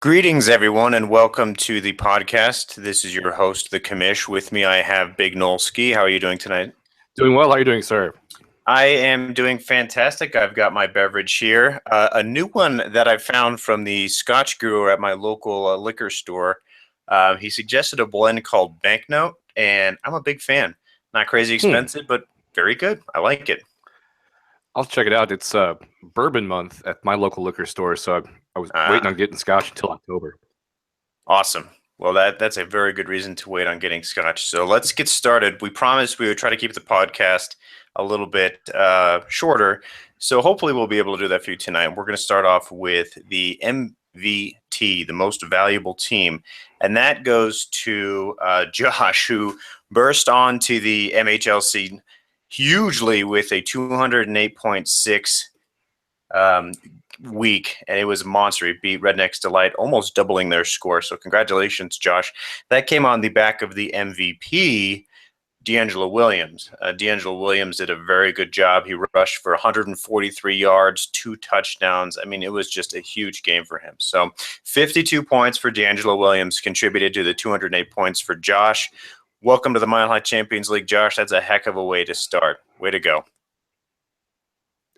Greetings, everyone, and welcome to the podcast. This is your host, the Commish. With me, I have Big Nolski. How are you doing tonight? Doing well. How are you doing, sir? I am doing fantastic. I've got my beverage here, a new one that I found from the Scotch Guru at my local liquor store. He suggested a blend called Banknote, and I'm a big fan. Not crazy expensive, but very good. I like it. I'll check it out. It's bourbon month at my local liquor store, so I was waiting on getting scotch until October. Awesome. Well, that's a very good reason to wait on getting scotch. So let's get started. We promised we would try to keep the podcast a little bit shorter. So hopefully we'll be able to do that for you tonight. We're going to start off with the MVT, the most valuable team. And that goes to Josh, who burst onto the Mhcl scene hugely with a 208.6 week, and it was a monster. It beat Redneck's Delight, almost doubling their score. So congratulations, Josh. That came on the back of the MVP, D'Angelo Williams. D'Angelo Williams did a very good job. He rushed for 143 yards, 2 touchdowns. I mean, it was just a huge game for him. So 52 points for D'Angelo Williams contributed to the 208 points for Josh. Welcome to the Mile High Champions League, Josh. That's a heck of a way to start. Way to go.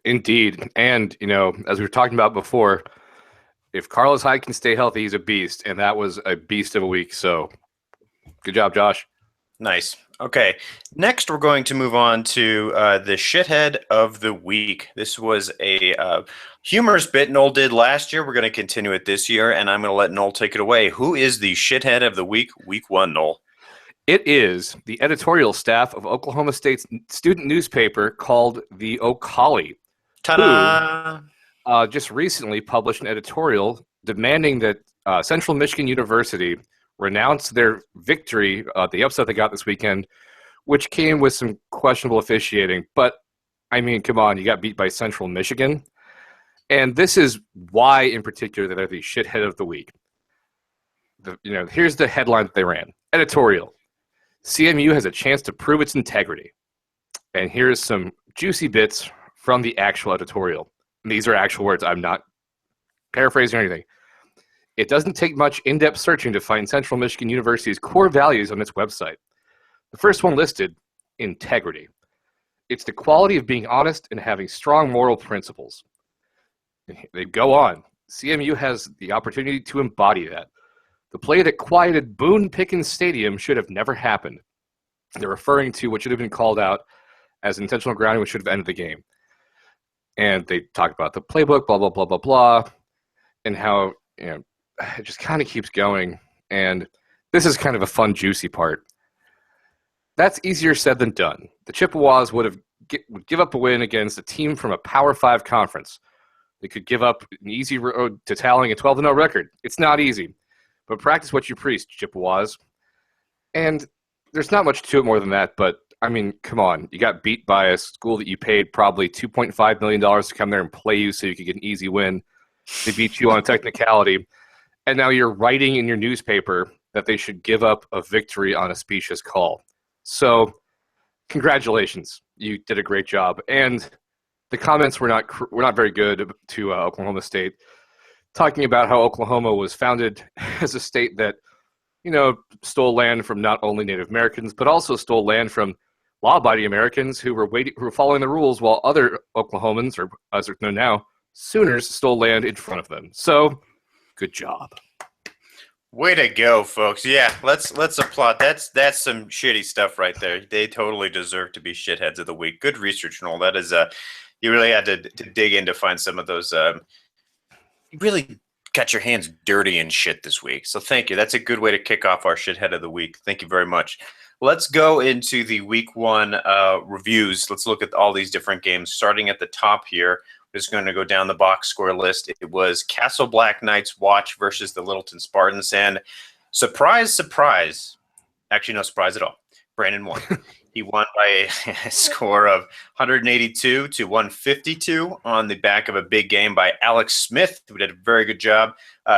Indeed. And, as we were talking about before, if Carlos Hyde can stay healthy, he's a beast. And that was a beast of a week. So good job, Josh. Nice. Okay. Next, we're going to move on to the shithead of the week. This was a humorous bit Noel did last year. We're going to continue it this year, and I'm going to let Noel take it away. Who is the shithead of the week, week 1, Noel? It is the editorial staff of Oklahoma State's student newspaper called the Mhcl. Ta-da! Who just recently published an editorial demanding that Central Michigan University renounce their victory, the upset they got this weekend, which came with some questionable officiating. But, I mean, come on, you got beat by Central Michigan. And this is why, in particular, that they're the shithead of the week. Here's the headline that they ran. Editorial. CMU has a chance to prove its integrity. And here's some juicy bits from the actual editorial. And these are actual words. I'm not paraphrasing or anything. It doesn't take much in-depth searching to find Central Michigan University's core values on its website. The first one listed, integrity. It's the quality of being honest and having strong moral principles. And they go on. CMU has the opportunity to embody that. The play that quieted Boone Pickens Stadium should have never happened. They're referring to what should have been called out as intentional grounding, which should have ended the game. And they talk about the playbook, blah, blah, blah, blah, blah, and how, it just kind of keeps going. And this is kind of a fun, juicy part. That's easier said than done. The Chippewas would give up a win against a team from a Power 5 conference. They could give up an easy road to tallying a 12-0 record. It's not easy. But practice what you preach, Chippewas. And there's not much to it more than that, but, I mean, come on. You got beat by a school that you paid probably $2.5 million to come there and play you so you could get an easy win. They beat you on a technicality. And now you're writing in your newspaper that they should give up a victory on a specious call. So, congratulations. You did a great job. And the comments were not very good to Oklahoma State, talking about how Oklahoma was founded as a state that, stole land from not only Native Americans, but also stole land from law-abiding Americans who were following the rules, while other Oklahomans, or as they're known now, Sooners, stole land in front of them. So, good job. Way to go, folks. Yeah, let's applaud. That's some shitty stuff right there. They totally deserve to be shitheads of the week. Good research and all. That is, you really had to dig in to find some of those. You really got your hands dirty and shit this week. So thank you. That's a good way to kick off our shithead of the week. Thank you very much. Let's go into the week 1 reviews. Let's look at all these different games. Starting at the top here, we're just going to go down the box score list. It was Castle Black Knights Watch versus the Littleton Spartans. And surprise, surprise. Actually, no surprise at all. Brandon won. He won by a score of 182 to 152 on the back of a big game by Alex Smith, who did a very good job.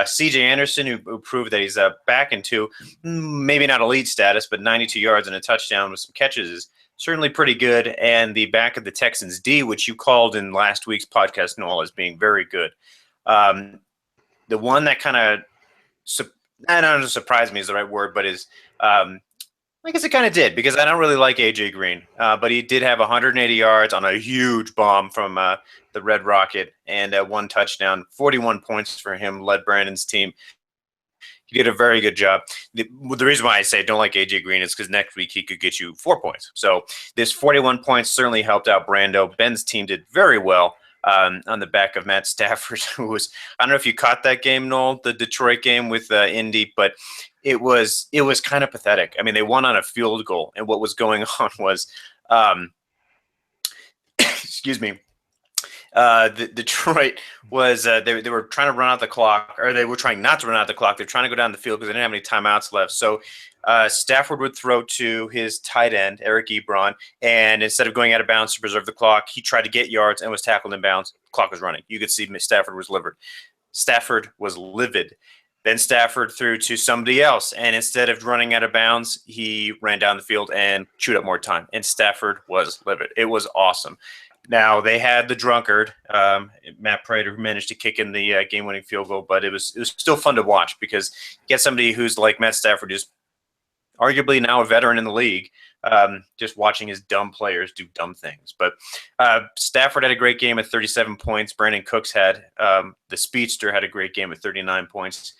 C.J. Anderson, who proved that he's back into maybe not elite status, but 92 yards and a touchdown with some catches is certainly pretty good. And the back of the Texans D, which you called in last week's podcast, Noel, as being very good. The one that kind of I don't know, surprise me is the right word, but is I guess it kind of did because I don't really like AJ Green, but he did have 180 yards on a huge bomb from the Red Rocket and one touchdown, 41 points for him, led Brandon's team. He did a very good job. The reason why I say don't like AJ Green is because next week he could get you 4 points. So this 41 points certainly helped out Brando. Ben's team did very well on the back of Matt Stafford, who was, I don't know if you caught that game, Noel, the Detroit game with Indy, but it was kind of pathetic. I mean, they won on a field goal, and what was going on was, excuse me, the Detroit was they were trying to run out the clock, or they were trying not to run out the clock. They're trying to go down the field because they didn't have any timeouts left. So Stafford would throw to his tight end, Eric Ebron, and instead of going out of bounds to preserve the clock, he tried to get yards and was tackled in bounds. The clock was running. You could see Stafford was livid. Stafford was livid. Then Stafford threw to somebody else, and instead of running out of bounds, he ran down the field and chewed up more time. And Stafford was livid. It was awesome. Now, they had the drunkard, Matt Prater, who managed to kick in the game-winning field goal, but it was still fun to watch because you get somebody who's like Matt Stafford, who's arguably now a veteran in the league, just watching his dumb players do dumb things. But Stafford had a great game at 37 points. Brandon Cooks had the speedster had a great game at 39 points.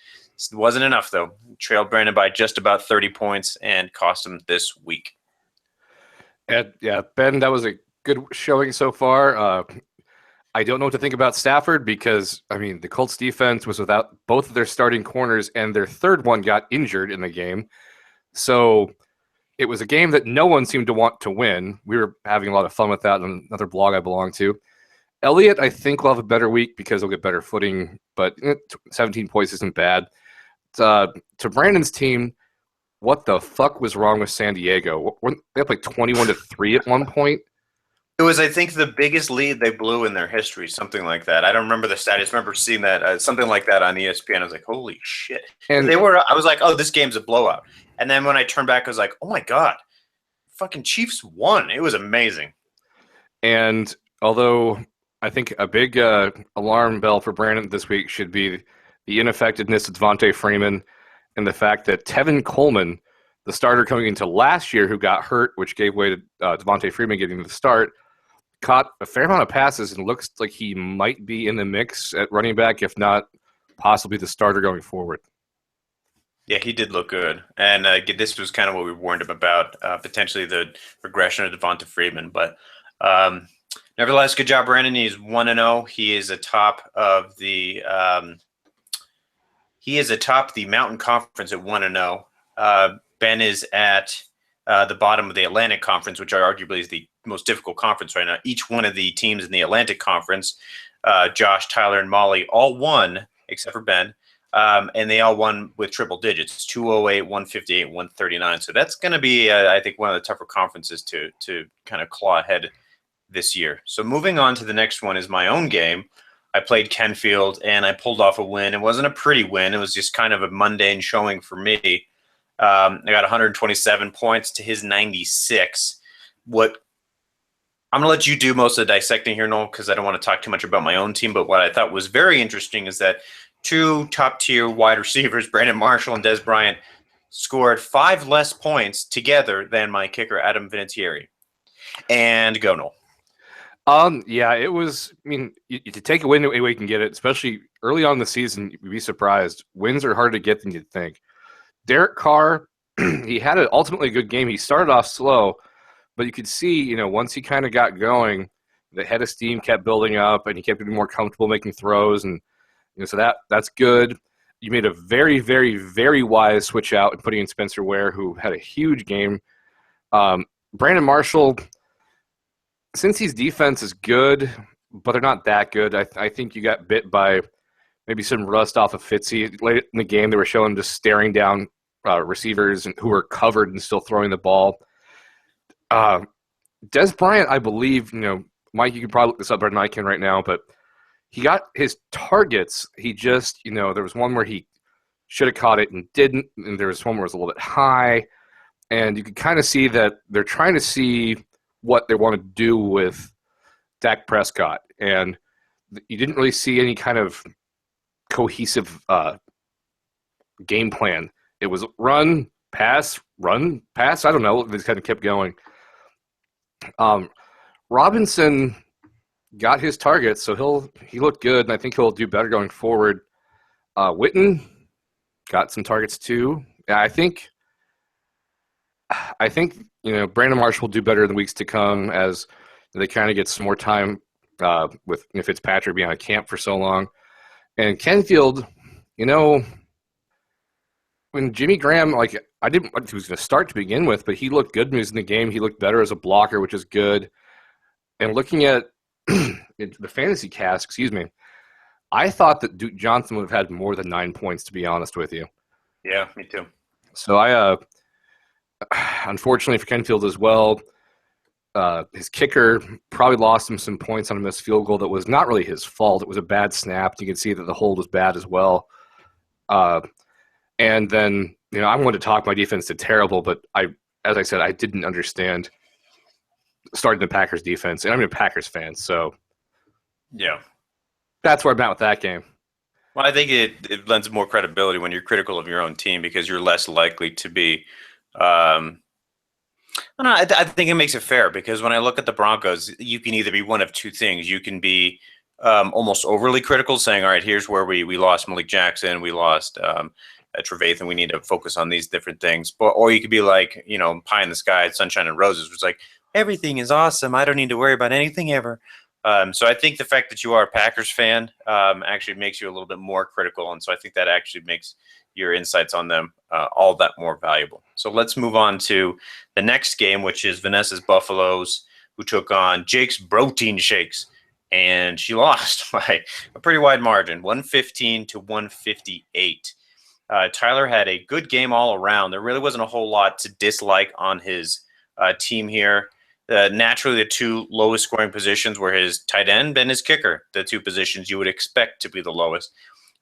It wasn't enough, though. Trailed Brandon by just about 30 points and cost him this week. And, yeah, Ben, that was a good showing so far. I don't know what to think about Stafford because, I mean, the Colts defense was without both of their starting corners, and their third one got injured in the game. So it was a game that no one seemed to want to win. We were having a lot of fun with that on another blog I belong to. Elliott, I think, will have a better week because he'll get better footing, but 17 points isn't bad. To Brandon's team, what the fuck was wrong with San Diego? They had like 21-3 at one point. It was, I think, the biggest lead they blew in their history, something like that. I don't remember the stat. I just remember seeing that, something like that on ESPN. I was like, holy shit. And I was like, oh, this game's a blowout. And then when I turned back, I was like, oh, my God. Fucking Chiefs won. It was amazing. And although I think a big alarm bell for Brandon this week should be the ineffectiveness of Devontae Freeman and the fact that Tevin Coleman, the starter coming into last year who got hurt, which gave way to Devontae Freeman getting the start, caught a fair amount of passes and looks like he might be in the mix at running back, if not possibly the starter going forward. Yeah, he did look good. And this was kind of what we warned him about, potentially the regression of Devonta Freeman. But nevertheless, good job, Brandon. He's 1-0. He is atop of the Mountain Conference at 1-0. Ben is at the bottom of the Atlantic Conference, which arguably is the most difficult conference right now. Each one of the teams in the Atlantic Conference, Josh, Tyler, and Molly, all won except for Ben. And they all won with triple digits, 208, 158, 139. So that's going to be, I think, one of the tougher conferences to kind of claw ahead this year. So moving on to the next one is my own game. I played Kenfield, and I pulled off a win. It wasn't a pretty win. It was just kind of a mundane showing for me. I got 127 points to his 96. What I'm going to let you do most of the dissecting here, Noel, because I don't want to talk too much about my own team. But what I thought was very interesting is that two top-tier wide receivers, Brandon Marshall and Des Bryant, scored 5 less points together than my kicker, Adam Vinatieri. And go, Noel. Yeah, it was. I mean, to take a win any way you can get it, especially early on in the season, you'd be surprised. Wins are harder to get than you'd think. Derek Carr, he had an ultimately good game. He started off slow, but you could see, once he kind of got going, the head of steam kept building up, and he kept getting more comfortable making throws, and so that's good. You made a very, very, very wise switch out and putting in Spencer Ware, who had a huge game. Brandon Marshall, since his defense is good, but they're not that good, I think you got bit by maybe some rust off of Fitzy. Late in the game, they were showing just staring down receivers who were covered and still throwing the ball. Des Bryant, I believe, Mike, you can probably look this up better than I can right now, but he got his targets. He just, there was one where he should have caught it and didn't, and there was one where it was a little bit high, and you could kind of see that they're trying to see what they want to do with Dak Prescott, and you didn't really see any kind of cohesive game plan. It was run, pass, run, pass. I don't know. They kind of kept going. Robinson got his targets, so he looked good, and I think he'll do better going forward. Witten got some targets too. I think Brandon Marsh will do better in the weeks to come as they kind of get some more time with Fitzpatrick being on camp for so long. And Kenfield, when Jimmy Graham, I didn't think he was going to start to begin with, but he looked good when he was in the game. He looked better as a blocker, which is good. And looking at the fantasy cast, I thought that Duke Johnson would have had more than 9 points, to be honest with you. Yeah, me too. So unfortunately for Kenfield as well, his kicker probably lost him some points on a missed field goal that was not really his fault. It was a bad snap. You can see that the hold was bad as well. And then, I wanted to talk my defense to terrible, but as I said, I didn't understand starting the Packers defense. And I'm a Packers fan, so yeah, that's where I'm at with that game. Well, I think it lends more credibility when you're critical of your own team because you're less likely to be I think it makes it fair because when I look at the Broncos, you can either be one of two things. You can be almost overly critical, saying, all right, here's where we lost Malik Jackson, we lost Trevathan, we need to focus on these different things. Or you could be like, pie in the sky, sunshine and roses, which is like, everything is awesome. I don't need to worry about anything ever. So I think the fact that you are a Packers fan actually makes you a little bit more critical. And so I think that actually makes your insights on them all that more valuable. So let's move on to the next game, which is Vanessa's Buffaloes, who took on Jake's Protein Shakes. And she lost by a pretty wide margin, 115 to 158. Tyler had a good game all around. There really wasn't a whole lot to dislike on his team here. Naturally, the two lowest scoring positions were his tight end and his kicker, the two positions you would expect to be the lowest.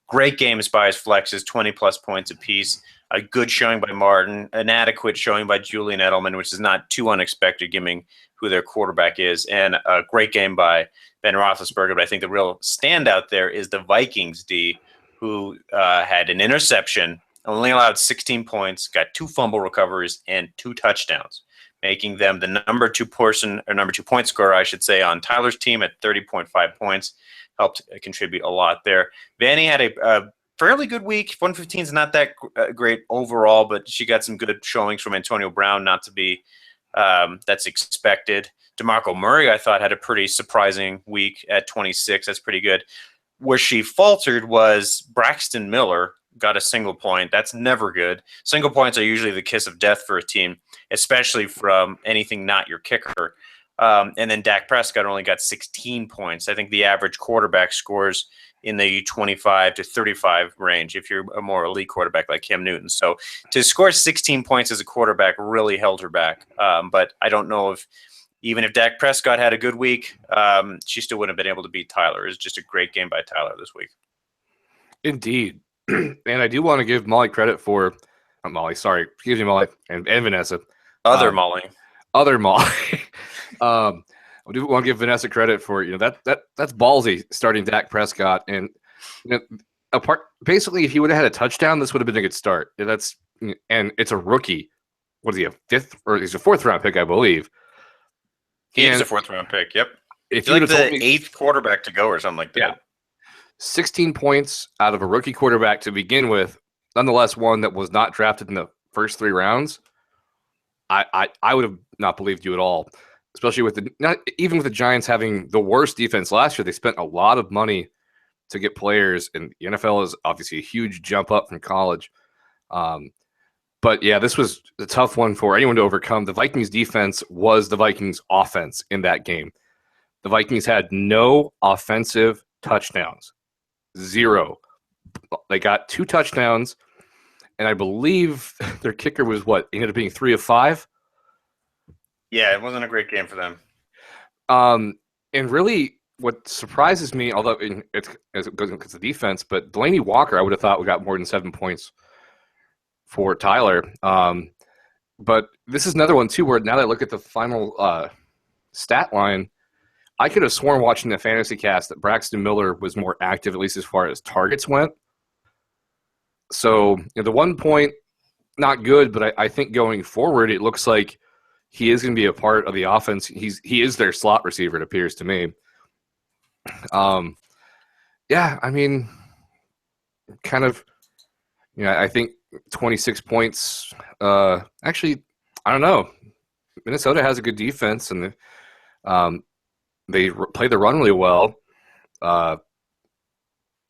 Great games by his flexes, 20-plus points apiece. A good showing by Martin, an adequate showing by Julian Edelman, which is not too unexpected given who their quarterback is, and a great game by Ben Roethlisberger. But I think the real standout there is the Vikings D, who had an interception, only allowed 16 points, got 2 fumble recoveries, and 2 touchdowns, making them the number 2 point scorer, I should say, on Tyler's team at 30.5 points. Helped contribute a lot there. Vanny had a fairly good week. 115 is not that great overall, but she got some good showings from Antonio Brown, not to be that's expected. DeMarco Murray, I thought, had a pretty surprising week at 26. That's pretty good. Where she faltered was Braxton Miller got a single point. That's never good. Single points are usually the kiss of death for a team, especially from anything not your kicker. And then Dak Prescott only got 16 points. I think the average quarterback scores in the 25 to 35 range if you're a more elite quarterback like Cam Newton. So to score 16 points as a quarterback really held her back. But I don't know if even if Dak Prescott had a good week, she still wouldn't have been able to beat Tyler. It was just a great game by Tyler this week. Indeed. And I do want to give Molly credit for Molly, sorry. Excuse me, Molly and Vanessa. Other Molly. I do want to give Vanessa credit for that's ballsy starting Dak Prescott, and basically if he would have had a touchdown, this would have been a good start. And it's a rookie. What is he, a 5th or he's a 4th round pick, I believe. He is a 4th round pick. Yep. If you like the 8th quarterback to go or something like that. Yeah. 16 points out of a rookie quarterback to begin with, nonetheless one that was not drafted in the first 3 rounds. I would have not believed you at all, especially with even with the Giants having the worst defense last year. They spent a lot of money to get players, and the NFL is obviously a huge jump up from college. But yeah, this was a tough one for anyone to overcome. The Vikings defense was the Vikings offense in that game. The Vikings had no offensive touchdowns. 0. They got 2 touchdowns. And I believe their kicker was ended up being 3 of 5. Yeah, it wasn't a great game for them. And really, what surprises me, although it's as it goes because of the defense, but Delaney Walker, I would have thought we got more than 7 points for Tyler. But this is another one too, where now that I look at the final stat line, I could have sworn watching the fantasy cast that Braxton Miller was more active, at least as far as targets went. So the 1 point, not good, but I think going forward, it looks like he is going to be a part of the offense. He is their slot receiver, it appears to me. Yeah, I mean, kind of, I think 26 points. Actually, I don't know. Minnesota has a good defense, and they play the run really well.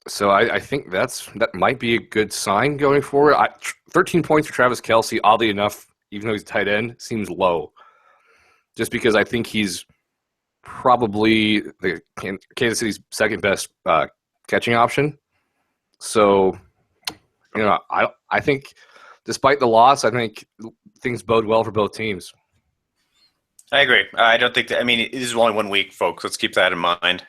So I think that might be a good sign going forward. 13 points for Travis Kelce, oddly enough, even though he's tight end, seems low. Just because I think he's probably the Kansas City's second best catching option. So, I think despite the loss, I think things bode well for both teams. I agree. I don't think that. I mean, it is only 1 week, folks. Let's keep that in mind.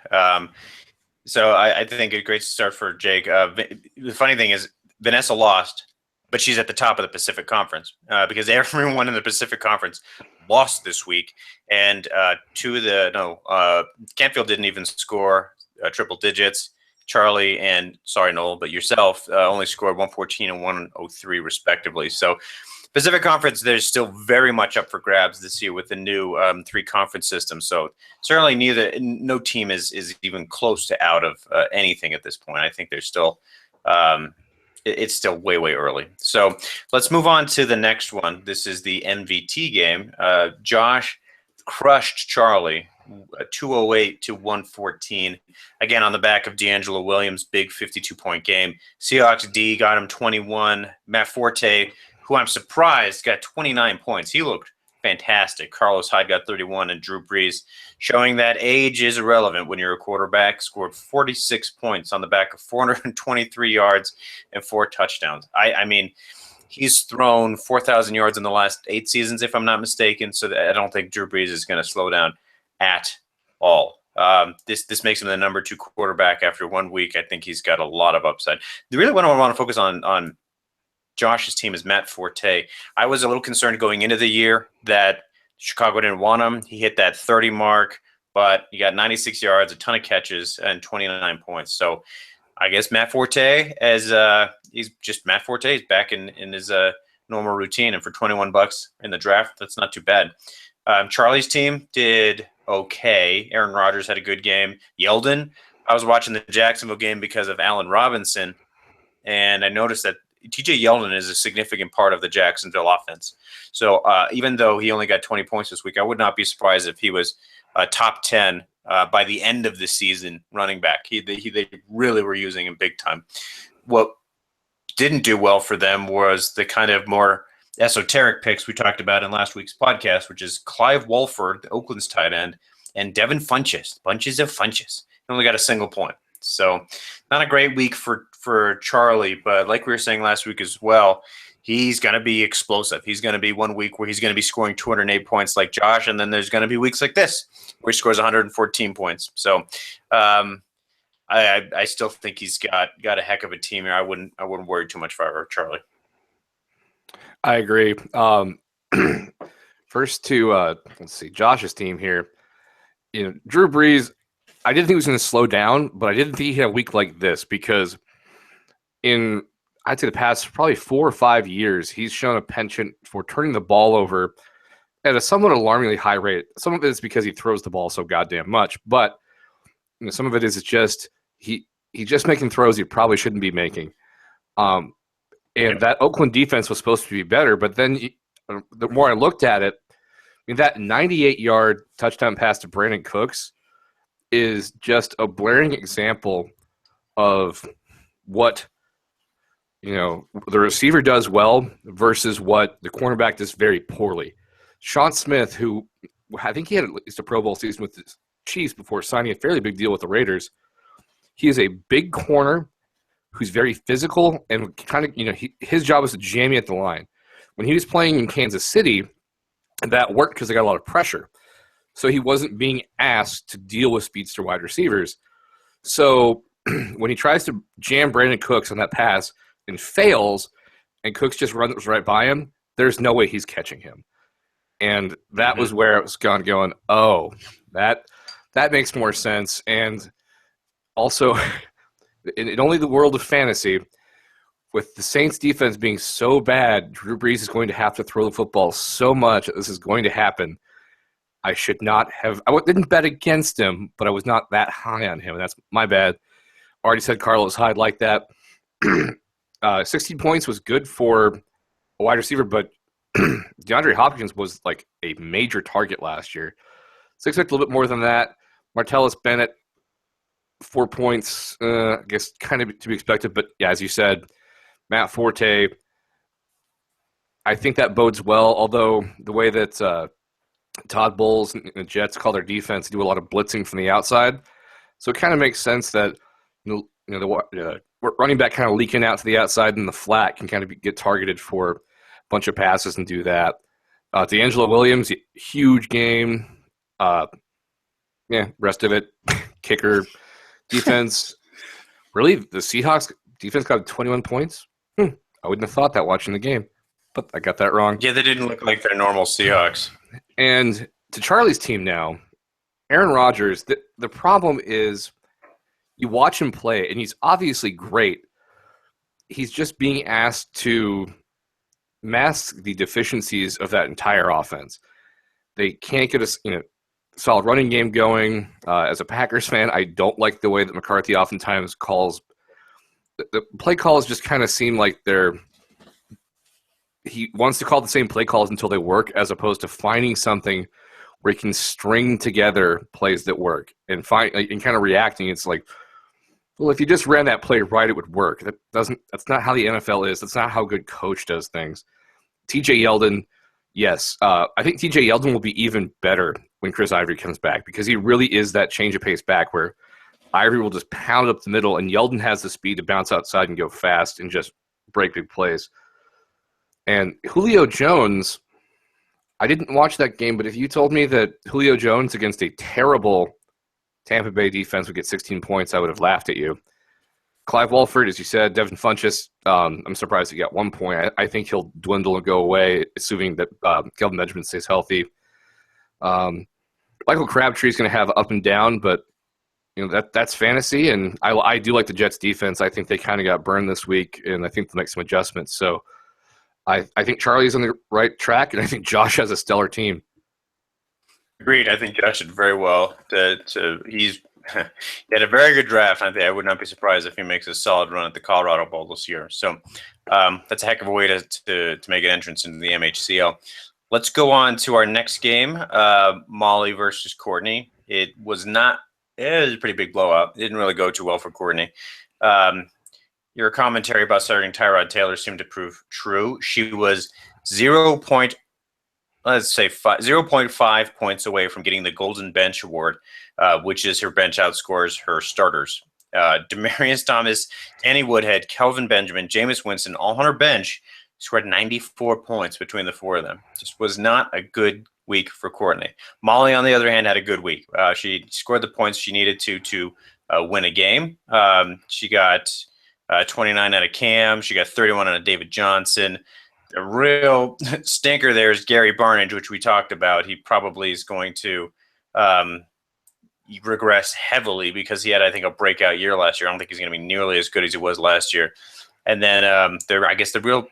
So I think a great start for Jake. The funny thing is, Vanessa lost, but she's at the top of the Pacific Conference because everyone in the Pacific Conference lost this week, and Campfield didn't even score triple digits. Charlie and Noel, but yourself only scored 114 and 103 respectively. So Pacific Conference, there's still very much up for grabs this year with the new 3-conference system. So certainly no team is even close to out of anything at this point. I think there's still it's still way, way early. So let's move on to the next one. This is the MVT game. Josh crushed Charlie 208 to 114. Again, on the back of D'Angelo Williams' big 52-point game. Seahawks D got him 21. Matt Forte, who I'm surprised got 29 points. He looked fantastic. Carlos Hyde got 31, and Drew Brees, showing that age is irrelevant when you're a quarterback, scored 46 points on the back of 423 yards and 4 touchdowns. I mean, he's thrown 4,000 yards in the last 8 seasons, if I'm not mistaken, so I don't think Drew Brees is going to slow down at all. This makes him the number 2 quarterback after 1 week. I think he's got a lot of upside. Really what I want to focus on Josh's team is Matt Forte. I was a little concerned going into the year that Chicago didn't want him. He hit that 30 mark, but he got 96 yards, a ton of catches, and 29 points. So I guess Matt Forte, he's just Matt Forte. He's back in his normal routine, and for $21 in the draft, that's not too bad. Charlie's team did okay. Aaron Rodgers had a good game. Yeldon, I was watching the Jacksonville game because of Allen Robinson, and I noticed that TJ Yeldon is a significant part of the Jacksonville offense. So even though he only got 20 points this week, I would not be surprised if he was top 10 by the end of the season running back. They really were using him big time. What didn't do well for them was the kind of more esoteric picks we talked about in last week's podcast, which is Clive Walford, the Oakland's tight end, and Devin Funchess, bunches of Funchess. He only got a single point. So not a great week for Charlie, but like we were saying last week as well, he's going to be explosive. He's going to be 1 week where he's going to be scoring 208 points like Josh, and then there's going to be weeks like this where he scores 114 points. So I still think he's got a heck of a team here. I wouldn't worry too much for Charlie. I agree. First to let's see, Josh's team here. Drew Brees, I didn't think he was going to slow down, but I didn't think he had a week like this because I'd say the past probably 4 or 5 years, he's shown a penchant for turning the ball over at a somewhat alarmingly high rate. Some of it is because he throws the ball so goddamn much, but some of it is just he's just making throws he probably shouldn't be making. And that Oakland defense was supposed to be better, but then the more I looked at it, that 98-yard touchdown pass to Brandon Cooks is just a blaring example of what the receiver does well versus what the cornerback does very poorly. Sean Smith, who I think he had at least a Pro Bowl season with the Chiefs before signing a fairly big deal with the Raiders, he is a big corner who's very physical and kind of, his job is to jam you at the line. When he was playing in Kansas City, that worked because they got a lot of pressure. So he wasn't being asked to deal with speedster wide receivers. So when he tries to jam Brandon Cooks on that pass and fails, and Cooks just runs right by him, there's no way he's catching him. And that was where it was going, oh, that makes more sense. And also, in only the world of fantasy, with the Saints defense being so bad, Drew Brees is going to have to throw the football so much that this is going to happen. I should not have. Didn't bet against him, but I was not that high on him. That's my bad. Already said Carlos Hyde like that. 16 points was good for a wide receiver, but DeAndre Hopkins was like a major target last year. So I expect a little bit more than that. Martellus Bennett, 4 points, I guess kind of to be expected. But yeah, as you said, Matt Forte, I think that bodes well, although the way that Todd Bowles and the Jets call their defense, do a lot of blitzing from the outside. So it kind of makes sense that the running back kind of leaking out to the outside and the flat can kind of get targeted for a bunch of passes and do that. D'Angelo Williams, huge game. Rest of it, kicker, defense. Really, the Seahawks defense got 21 points? I wouldn't have thought that watching the game, but I got that wrong. Yeah, they didn't look like their normal Seahawks. And to Charlie's team now, Aaron Rodgers, the problem is you watch him play, and he's obviously great. He's just being asked to mask the deficiencies of that entire offense. They can't get a solid running game going. As a Packers fan, I don't like the way that McCarthy oftentimes calls. The play calls just kind of seem like he wants to call the same play calls until they work, as opposed to finding something where he can string together plays that work and kind of reacting. It's like, well, if you just ran that play right, it would work. That's not how the NFL is. That's not how a good coach does things. TJ Yeldon, yes. I think TJ Yeldon will be even better when Chris Ivory comes back, because he really is that change of pace back where Ivory will just pound up the middle and Yeldon has the speed to bounce outside and go fast and just break big plays. And Julio Jones, I didn't watch that game, but if you told me that Julio Jones against a terrible Tampa Bay defense would get 16 points, I would have laughed at you. Clive Walford, as you said, Devin Funchess, I'm surprised he got 1 point. I think he'll dwindle and go away, assuming that Kelvin Benjamin stays healthy. Michael Crabtree is going to have up and down, but that's fantasy, and I do like the Jets defense. I think they kind of got burned this week, and I think they'll make some adjustments. So I think Charlie's on the right track, and I think Josh has a stellar team. Agreed. I think Josh did very well. He had a very good draft. I would not be surprised if he makes a solid run at the Colorado Bowl this year. So that's a heck of a way to make an entrance into the MHCL. Let's go on to our next game, Molly versus Courtney. It was a pretty big blowout. It didn't really go too well for Courtney. Your commentary about starting Tyrod Taylor seemed to prove true. She was 0.5 points away from getting the Golden Bench Award, which is her bench outscores her starters. Demaryius Thomas, Danny Woodhead, Kelvin Benjamin, Jameis Winston, all on her bench, scored 94 points between the four of them. Just was not a good week for Courtney. Molly, on the other hand, had a good week. She scored the points she needed to win a game. She got 29 out of Cam. She got 31 out of David Johnson. The real stinker there is Gary Barnidge, which we talked about. He probably is going to regress heavily because he had, I think, a breakout year last year. I don't think he's going to be nearly as good as he was last year. And then I guess the real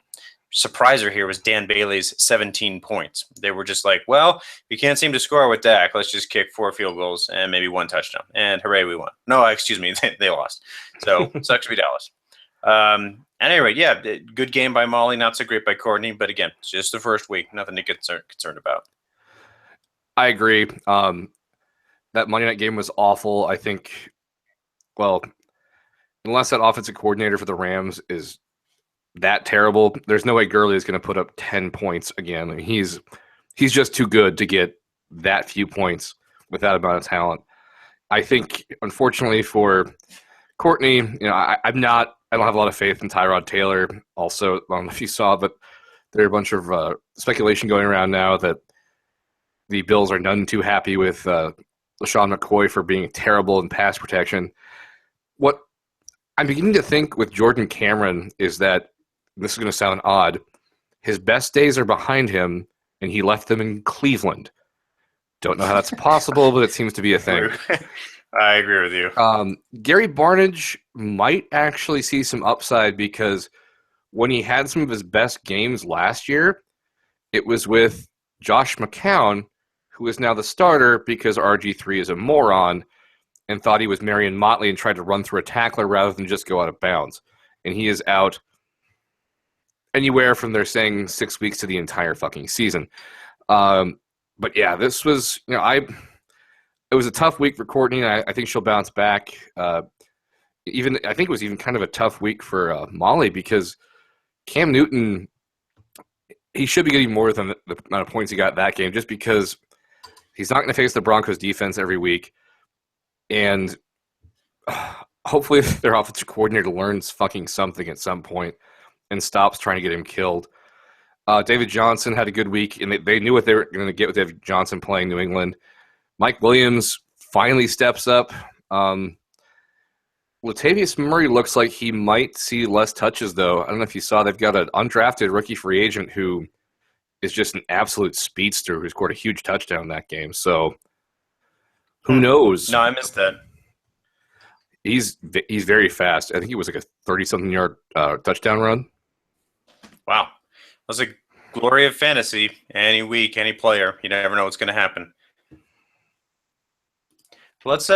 surpriser here was Dan Bailey's 17 points. They were just like, well, you can't seem to score with Dak. Let's just kick 4 field goals and maybe 1 touchdown. And hooray, we won. No, excuse me, they lost. So sucks to be Dallas. Anyway, yeah, good game by Molly, not so great by Courtney, but again, it's just the first week, nothing to get concerned about. I agree. That Monday night game was awful. I think, well, unless that offensive coordinator for the Rams is that terrible, there's no way Gurley is going to put up 10 points again. I mean, he's just too good to get that few points with that amount of talent. I think, unfortunately for Courtney, I don't have a lot of faith in Tyrod Taylor. Also, I don't know if you saw, but there are a bunch of speculation going around now that the Bills are none too happy with LaShawn McCoy for being terrible in pass protection. What I'm beginning to think with Jordan Cameron is that, this is going to sound odd, his best days are behind him, and he left them in Cleveland. Don't know how that's possible, but it seems to be a thing. I agree with you. Gary Barnidge might actually see some upside because when he had some of his best games last year, it was with Josh McCown, who is now the starter because RG3 is a moron and thought he was Marion Motley and tried to run through a tackler rather than just go out of bounds. And he is out anywhere from they're saying 6 weeks to the entire fucking season. But yeah, this was, it was a tough week for Courtney. And I think she'll bounce back. I think it was even kind of a tough week for Molly because Cam Newton, he should be getting more than the amount of points he got that game just because he's not going to face the Broncos defense every week. And hopefully their offensive coordinator learns fucking something at some point and stops trying to get him killed. David Johnson had a good week, and they knew what they were going to get with David Johnson playing New England. Mike Williams finally steps up. Latavius Murray looks like he might see less touches, though. I don't know if you saw, they've got an undrafted rookie free agent who is just an absolute speedster who scored a huge touchdown that game. So who knows? No, I missed that. He's very fast. I think he was like a 30-something yard touchdown run. Wow. It was a glory of fantasy. Any week, any player. You never know what's going to happen. Let's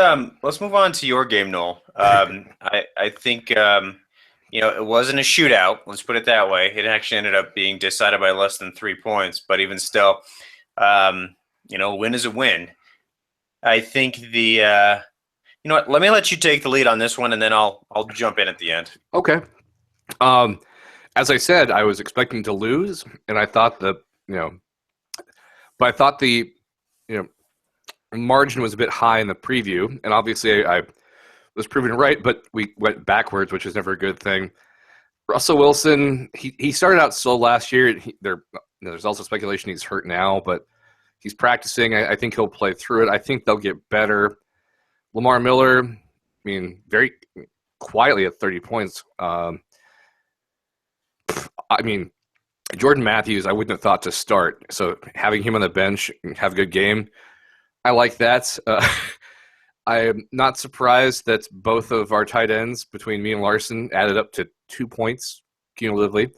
move on to your game, Noel. I think it wasn't a shootout. Let's put it that way. It actually ended up being decided by less than 3 points, but even still, a win is a win. I think you know what? Let me let you take the lead on this one, and then I'll jump in at the end. Okay. As I said, I was expecting to lose, and I thought the margin was a bit high in the preview, and obviously I was proven right, but we went backwards, which is never a good thing. Russell Wilson, he started out slow last year. There's also speculation he's hurt now, but he's practicing. I think he'll play through it. I think they'll get better. Lamar Miller, very quietly at 30 points. Jordan Matthews, I wouldn't have thought to start. So having him on the bench and have a good game, I like that. I am not surprised that both of our tight ends between me and Larson added up to 2 points cumulatively.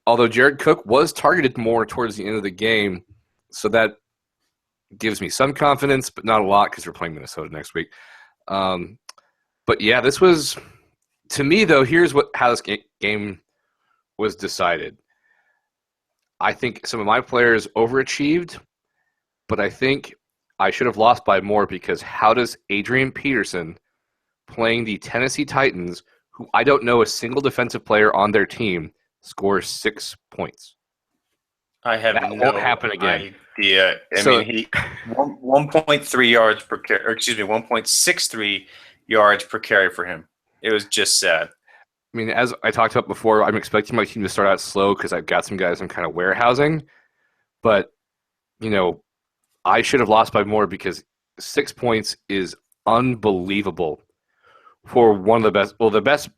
Although Jared Cook was targeted more towards the end of the game, so that gives me some confidence, but not a lot because we're playing Minnesota next week. But yeah, this was, to me though, here's how this game was decided. I think some of my players overachieved, but I think I should have lost by more because how does Adrian Peterson playing the Tennessee Titans, who I don't know a single defensive player on their team, score 6 points? That won't happen again. Idea. He 1.3 yards per carry, or excuse me, 1.63 yards per carry for him. It was just sad. As I talked about before, I'm expecting my team to start out slow because I've got some guys I'm kind of warehousing. But, I should have lost by more because 6 points is unbelievable for one of the best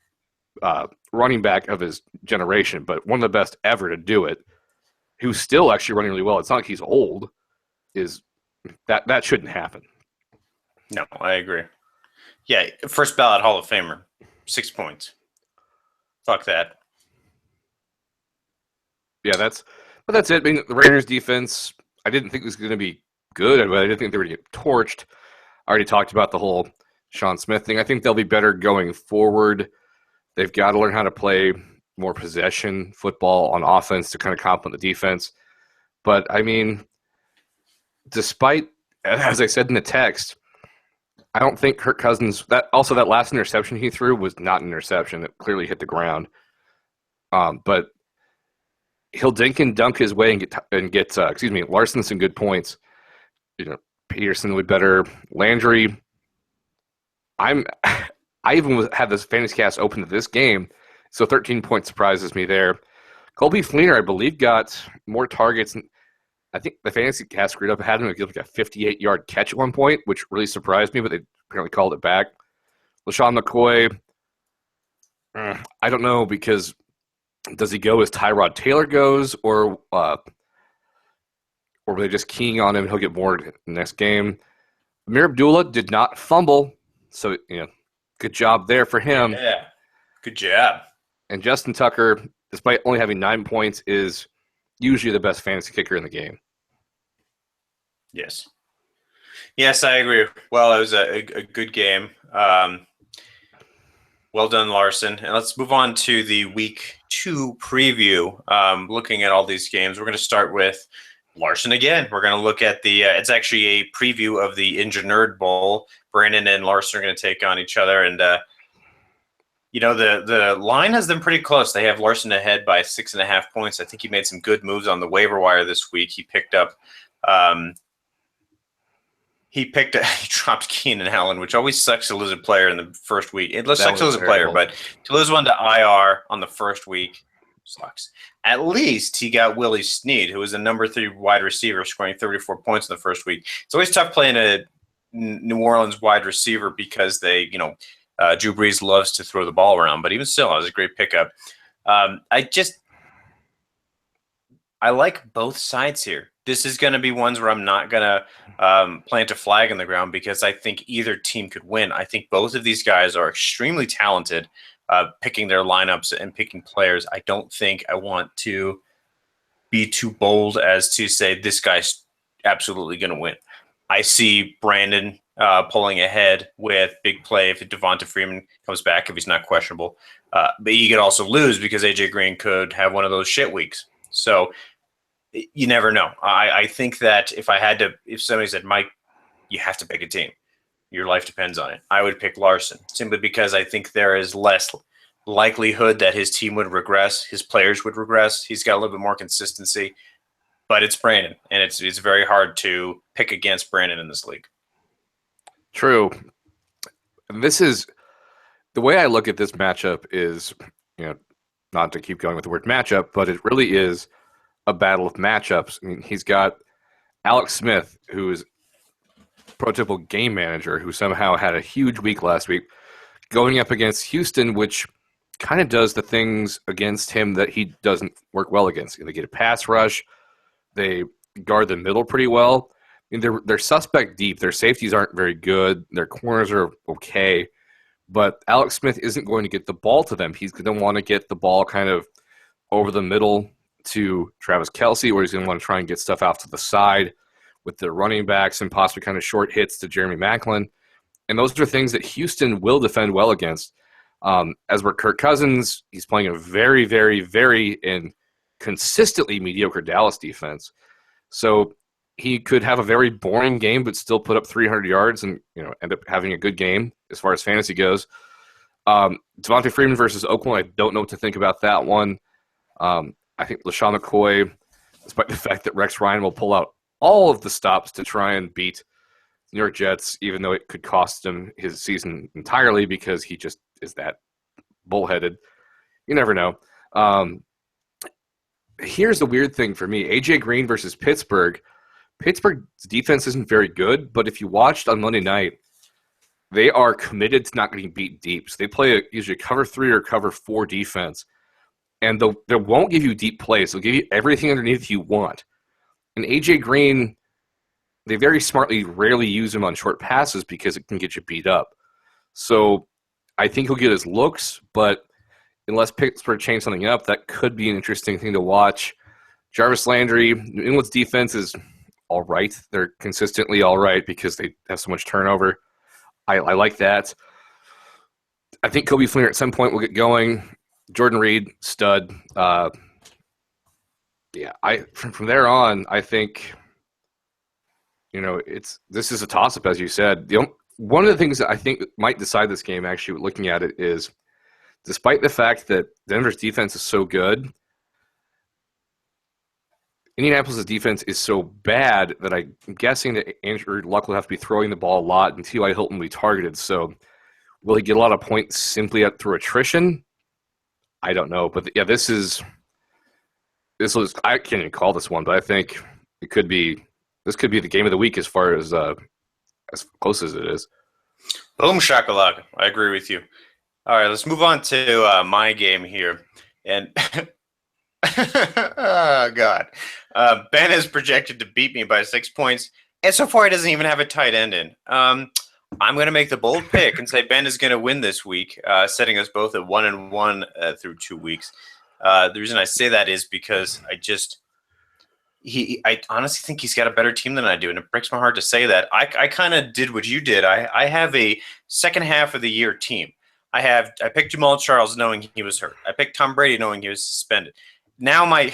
running back of his generation, but one of the best ever to do it, who's still actually running really well. It's not like he's old. That shouldn't happen. No, I agree. Yeah, first ballot Hall of Famer, 6 points. Fuck that. Yeah, that's it. The Raiders defense, I didn't think it was going to be good, but I didn't think they were going to get torched. I already talked about the whole Sean Smith thing. I think they'll be better going forward. They've got to learn how to play more possession football on offense to kind of complement the defense. But, despite, as I said in the text, I don't think Kirk Cousins, that last interception he threw was not an interception. It clearly hit the ground. But he'll dink and dunk his way and get Larson some good points. Peterson would better. Landry, I even had this fantasy cast open to this game, so 13 points surprises me there. Colby Fleener, I believe, got more targets. I think the fantasy cast screwed up. Had him give like a 58-yard catch at one point, which really surprised me, but they apparently called it back. LaShawn McCoy, I don't know, because does he go as Tyrod Taylor goes, or were they just keying on him and he'll get more in the next game? Amir Abdullah did not fumble, so good job there for him. Yeah, good job. And Justin Tucker, despite only having 9 points, is usually the best fantasy kicker in the game. Yes. Yes, I agree. Well, it was a good game. Well done, Larson. And let's move on to the week 2 preview. Looking at all these games, we're going to start with Larson again. We're going to look at the it's actually a preview of the Injured Nerd Bowl. Brandon and Larson are going to take on each other. And, the line has been pretty close. They have Larson ahead by 6.5 points. I think he made some good moves on the waiver wire this week. He picked up he dropped Keenan Allen, which always sucks to lose a player in the first week. It sucks to lose a player, but to lose one to IR on the first week sucks. At least he got Willie Snead, who was the number 3 wide receiver, scoring 34 points in the first week. It's always tough playing a New Orleans wide receiver because they, Drew Brees loves to throw the ball around. But even still, it was a great pickup. I like both sides here. This is going to be ones where I'm not going to plant a flag in the ground because I think either team could win. I think both of these guys are extremely talented picking their lineups and picking players. I don't think I want to be too bold as to say this guy's absolutely going to win. I see Brandon pulling ahead with big play if Devonta Freeman comes back, if he's not questionable. But he could also lose because A.J. Green could have one of those shit weeks. So you never know. I think that if somebody said, Mike, you have to pick a team, your life depends on it, I would pick Larson simply because I think there is less likelihood that his team would regress, his players would regress. He's got a little bit more consistency, but it's Brandon, and it's very hard to pick against Brandon in this league. True. This is the way I look at this matchup is, not to keep going with the word matchup, but it really is a battle of matchups. I mean, he's got Alex Smith, who is prototypical game manager, who somehow had a huge week last week, going up against Houston, which kind of does the things against him that he doesn't work well against. They get a pass rush. They guard the middle pretty well. I mean, they're suspect deep. Their safeties aren't very good. Their corners are okay. But Alex Smith isn't going to get the ball to them. He's going to want to get the ball kind of over the middle to Travis Kelce, or he's going to want to try and get stuff out to the side with the running backs and possibly kind of short hits to Jeremy Maclin. And those are things that Houston will defend well against. As for Kirk Cousins, he's playing a very, very, very and consistently mediocre Dallas defense. So he could have a very boring game but still put up 300 yards and end up having a good game as far as fantasy goes. Devonta Freeman versus Oakland, I don't know what to think about that one. I think LaShawn McCoy, despite the fact that Rex Ryan will pull out all of the stops to try and beat New York Jets, even though it could cost him his season entirely because he just is that bullheaded. You never know. Here's the weird thing for me. A.J. Green versus Pittsburgh. Pittsburgh's defense isn't very good, but if you watched on Monday night, they are committed to not getting beat deep. So they play usually cover 3 or cover 4 defense. And they won't give you deep plays. They'll give you everything underneath you want. And A.J. Green, they very smartly rarely use him on short passes because it can get you beat up. So I think he'll get his looks, but unless Pittsburgh change something up, that could be an interesting thing to watch. Jarvis Landry, New England's defense is all right. They're consistently all right because they have so much turnover. I like that. I think Kobe Fleener at some point will get going. Jordan Reed, stud. From there on, I think, this is a toss-up, as you said. One of the things that I think might decide this game, actually, looking at it, is despite the fact that Denver's defense is so good, Indianapolis' defense is so bad that I'm guessing that Andrew Luck will have to be throwing the ball a lot and T.Y. Hilton will be targeted. So will he get a lot of points simply through attrition? I don't know. But, yeah, this was I can't even call this one, but I think this could be the game of the week as far as close as it is. Boom shakalaka. I agree with you. All right, let's move on to my game here. And oh, God. Ben is projected to beat me by 6 points, and so far he doesn't even have a tight end in. I'm going to make the bold pick and say Ben is going to win this week, setting us both at 1-1 through 2 weeks. The reason I say that is because I honestly think he's got a better team than I do, and it breaks my heart to say that. I kind of did what you did. I have a second half of the year team. I picked Mhcl Charles knowing he was hurt. I picked Tom Brady knowing he was suspended. Now I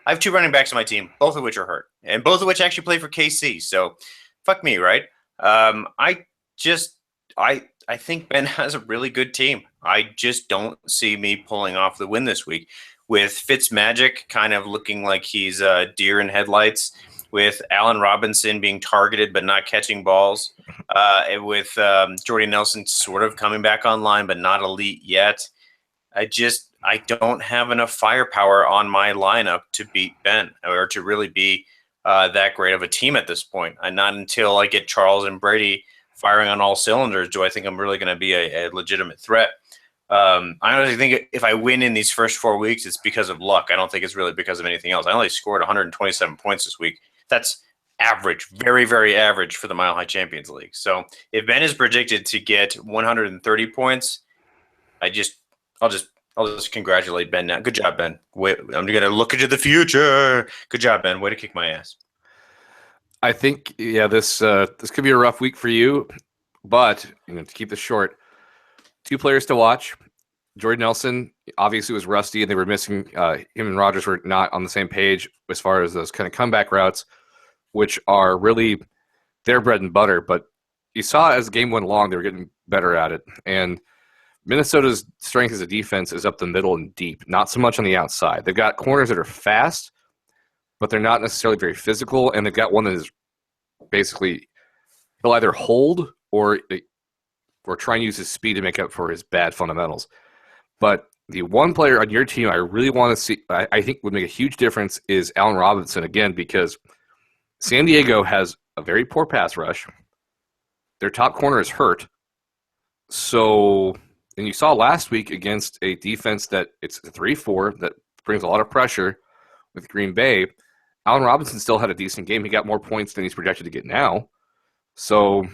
have 2 running backs on my team, both of which are hurt, and both of which actually play for KC. So, fuck me, right? I think Ben has a really good team. I just don't see me pulling off the win this week. With Fitzmagic kind of looking like he's a deer in headlights, with Allen Robinson being targeted but not catching balls, and with Jordy Nelson sort of coming back online but not elite yet, I don't have enough firepower on my lineup to beat Ben or to really be that great of a team at this point. And not until I get Charles and Brady firing on all cylinders do I think I'm really going to be a legitimate threat. I honestly think if I win in these first 4 weeks, it's because of luck. I don't think it's really because of anything else. I only scored 127 points this week. That's average, very, very average for the Mile High Champions League. So if Ben is predicted to get 130 points, I'll just congratulate Ben now. Good job, Ben. Wait, I'm going to look into the future. Good job, Ben. Way to kick my ass. I think, this could be a rough week for you, but to keep this short, 2 players to watch. Jordy Nelson obviously was rusty, and they were missing. Him and Rodgers were not on the same page as far as those kind of comeback routes, which are really their bread and butter. But you saw as the game went along, they were getting better at it. And Minnesota's strength as a defense is up the middle and deep, not so much on the outside. They've got corners that are fast, but they're not necessarily very physical, and they've got one that is basically he'll either hold or try and use his speed to make up for his bad fundamentals. But the one player on your team I really want to see, I think would make a huge difference, is Allen Robinson, again, because San Diego has a very poor pass rush. Their top corner is hurt. So, and you saw last week against a defense that it's a 3-4 that brings a lot of pressure with Green Bay, Allen Robinson still had a decent game. He got more points than he's projected to get now. So,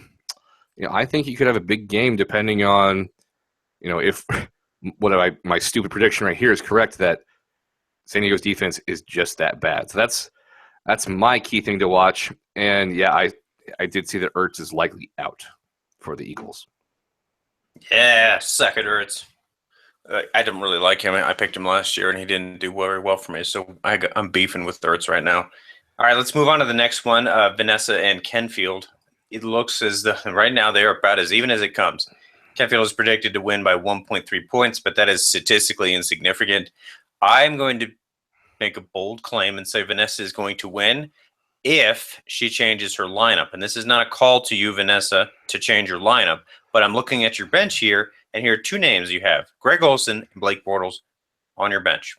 I think he could have a big game depending on, if my stupid prediction right here is correct, that San Diego's defense is just that bad. So that's my key thing to watch. And I did see that Ertz is likely out for the Eagles. Yeah, suck it, Ertz. I didn't really like him. I picked him last year, and he didn't do very well for me. So I'm beefing with Ertz right now. All right, let's move on to the next one. Vanessa and Kenfield. It looks as though right now they are about as even as it comes. Kenfield is predicted to win by 1.3 points, but that is statistically insignificant. I'm going to make a bold claim and say Vanessa is going to win if she changes her lineup. And this is not a call to you, Vanessa, to change your lineup, but I'm looking at your bench here, and here are 2 names you have: Greg Olsen and Blake Bortles on your bench.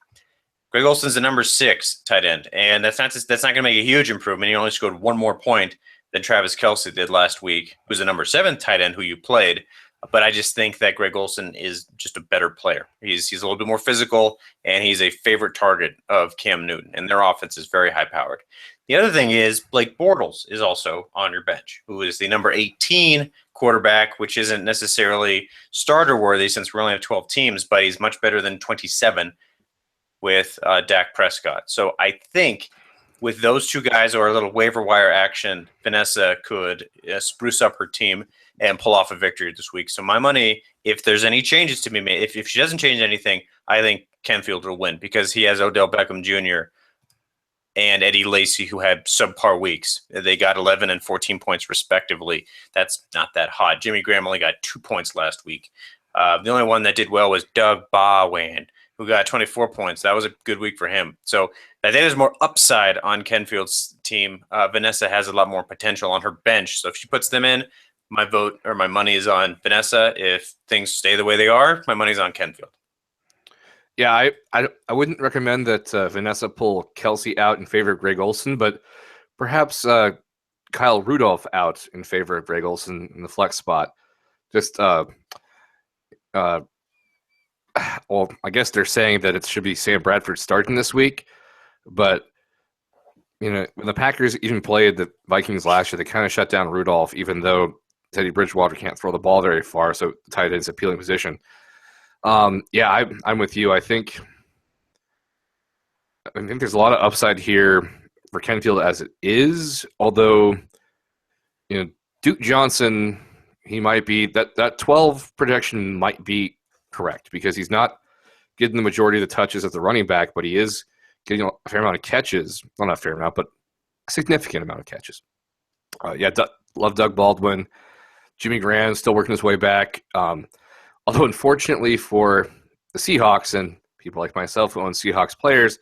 Greg Olsen's the number 6 tight end, and that's not going to make a huge improvement. He only scored 1 more point than Travis Kelce did last week, who's the number 7 tight end who you played. But I just think that Greg Olsen is just a better player. He's a little bit more physical, and he's a favorite target of Cam Newton, and their offense is very high-powered. The other thing is Blake Bortles is also on your bench, who is the number 18 quarterback, which isn't necessarily starter-worthy since we only have 12 teams, but he's much better than 27 with Dak Prescott. So I think with those 2 guys or a little waiver wire action, Vanessa could spruce up her team and pull off a victory this week. So my money, if there's any changes to be made, if she doesn't change anything, I think Kenfield will win because he has Odell Beckham Jr. and Eddie Lacy, who had subpar weeks. They got 11 and 14 points respectively. That's not that hot. Jimmy Graham only got 2 points last week. The only one that did well was Doug Bowen, who got 24 points. That was a good week for him. So I think there's more upside on Kenfield's team. Vanessa has a lot more potential on her bench. So if she puts them in, my vote or my money is on Vanessa. If things stay the way they are, my money's on Kenfield. Yeah, I wouldn't recommend that Vanessa pull Kelce out in favor of Greg Olsen, but perhaps Kyle Rudolph out in favor of Greg Olsen in the flex spot. Just, well, I guess they're saying that it should be Sam Bradford starting this week, but when the Packers even played the Vikings last year, they kind of shut down Rudolph, even though Teddy Bridgewater can't throw the ball very far, so the tight end's appealing position. I'm with you. I think there's a lot of upside here for Kenfield as it is, although Duke Johnson, he might be that 12 projection might be correct because he's not getting the majority of the touches as the running back, but he is getting a fair amount of catches. Well, not a fair amount, but a significant amount of catches. Love Doug Baldwin. Jimmy Graham still working his way back. Although, unfortunately for the Seahawks and people like myself who own Seahawks players,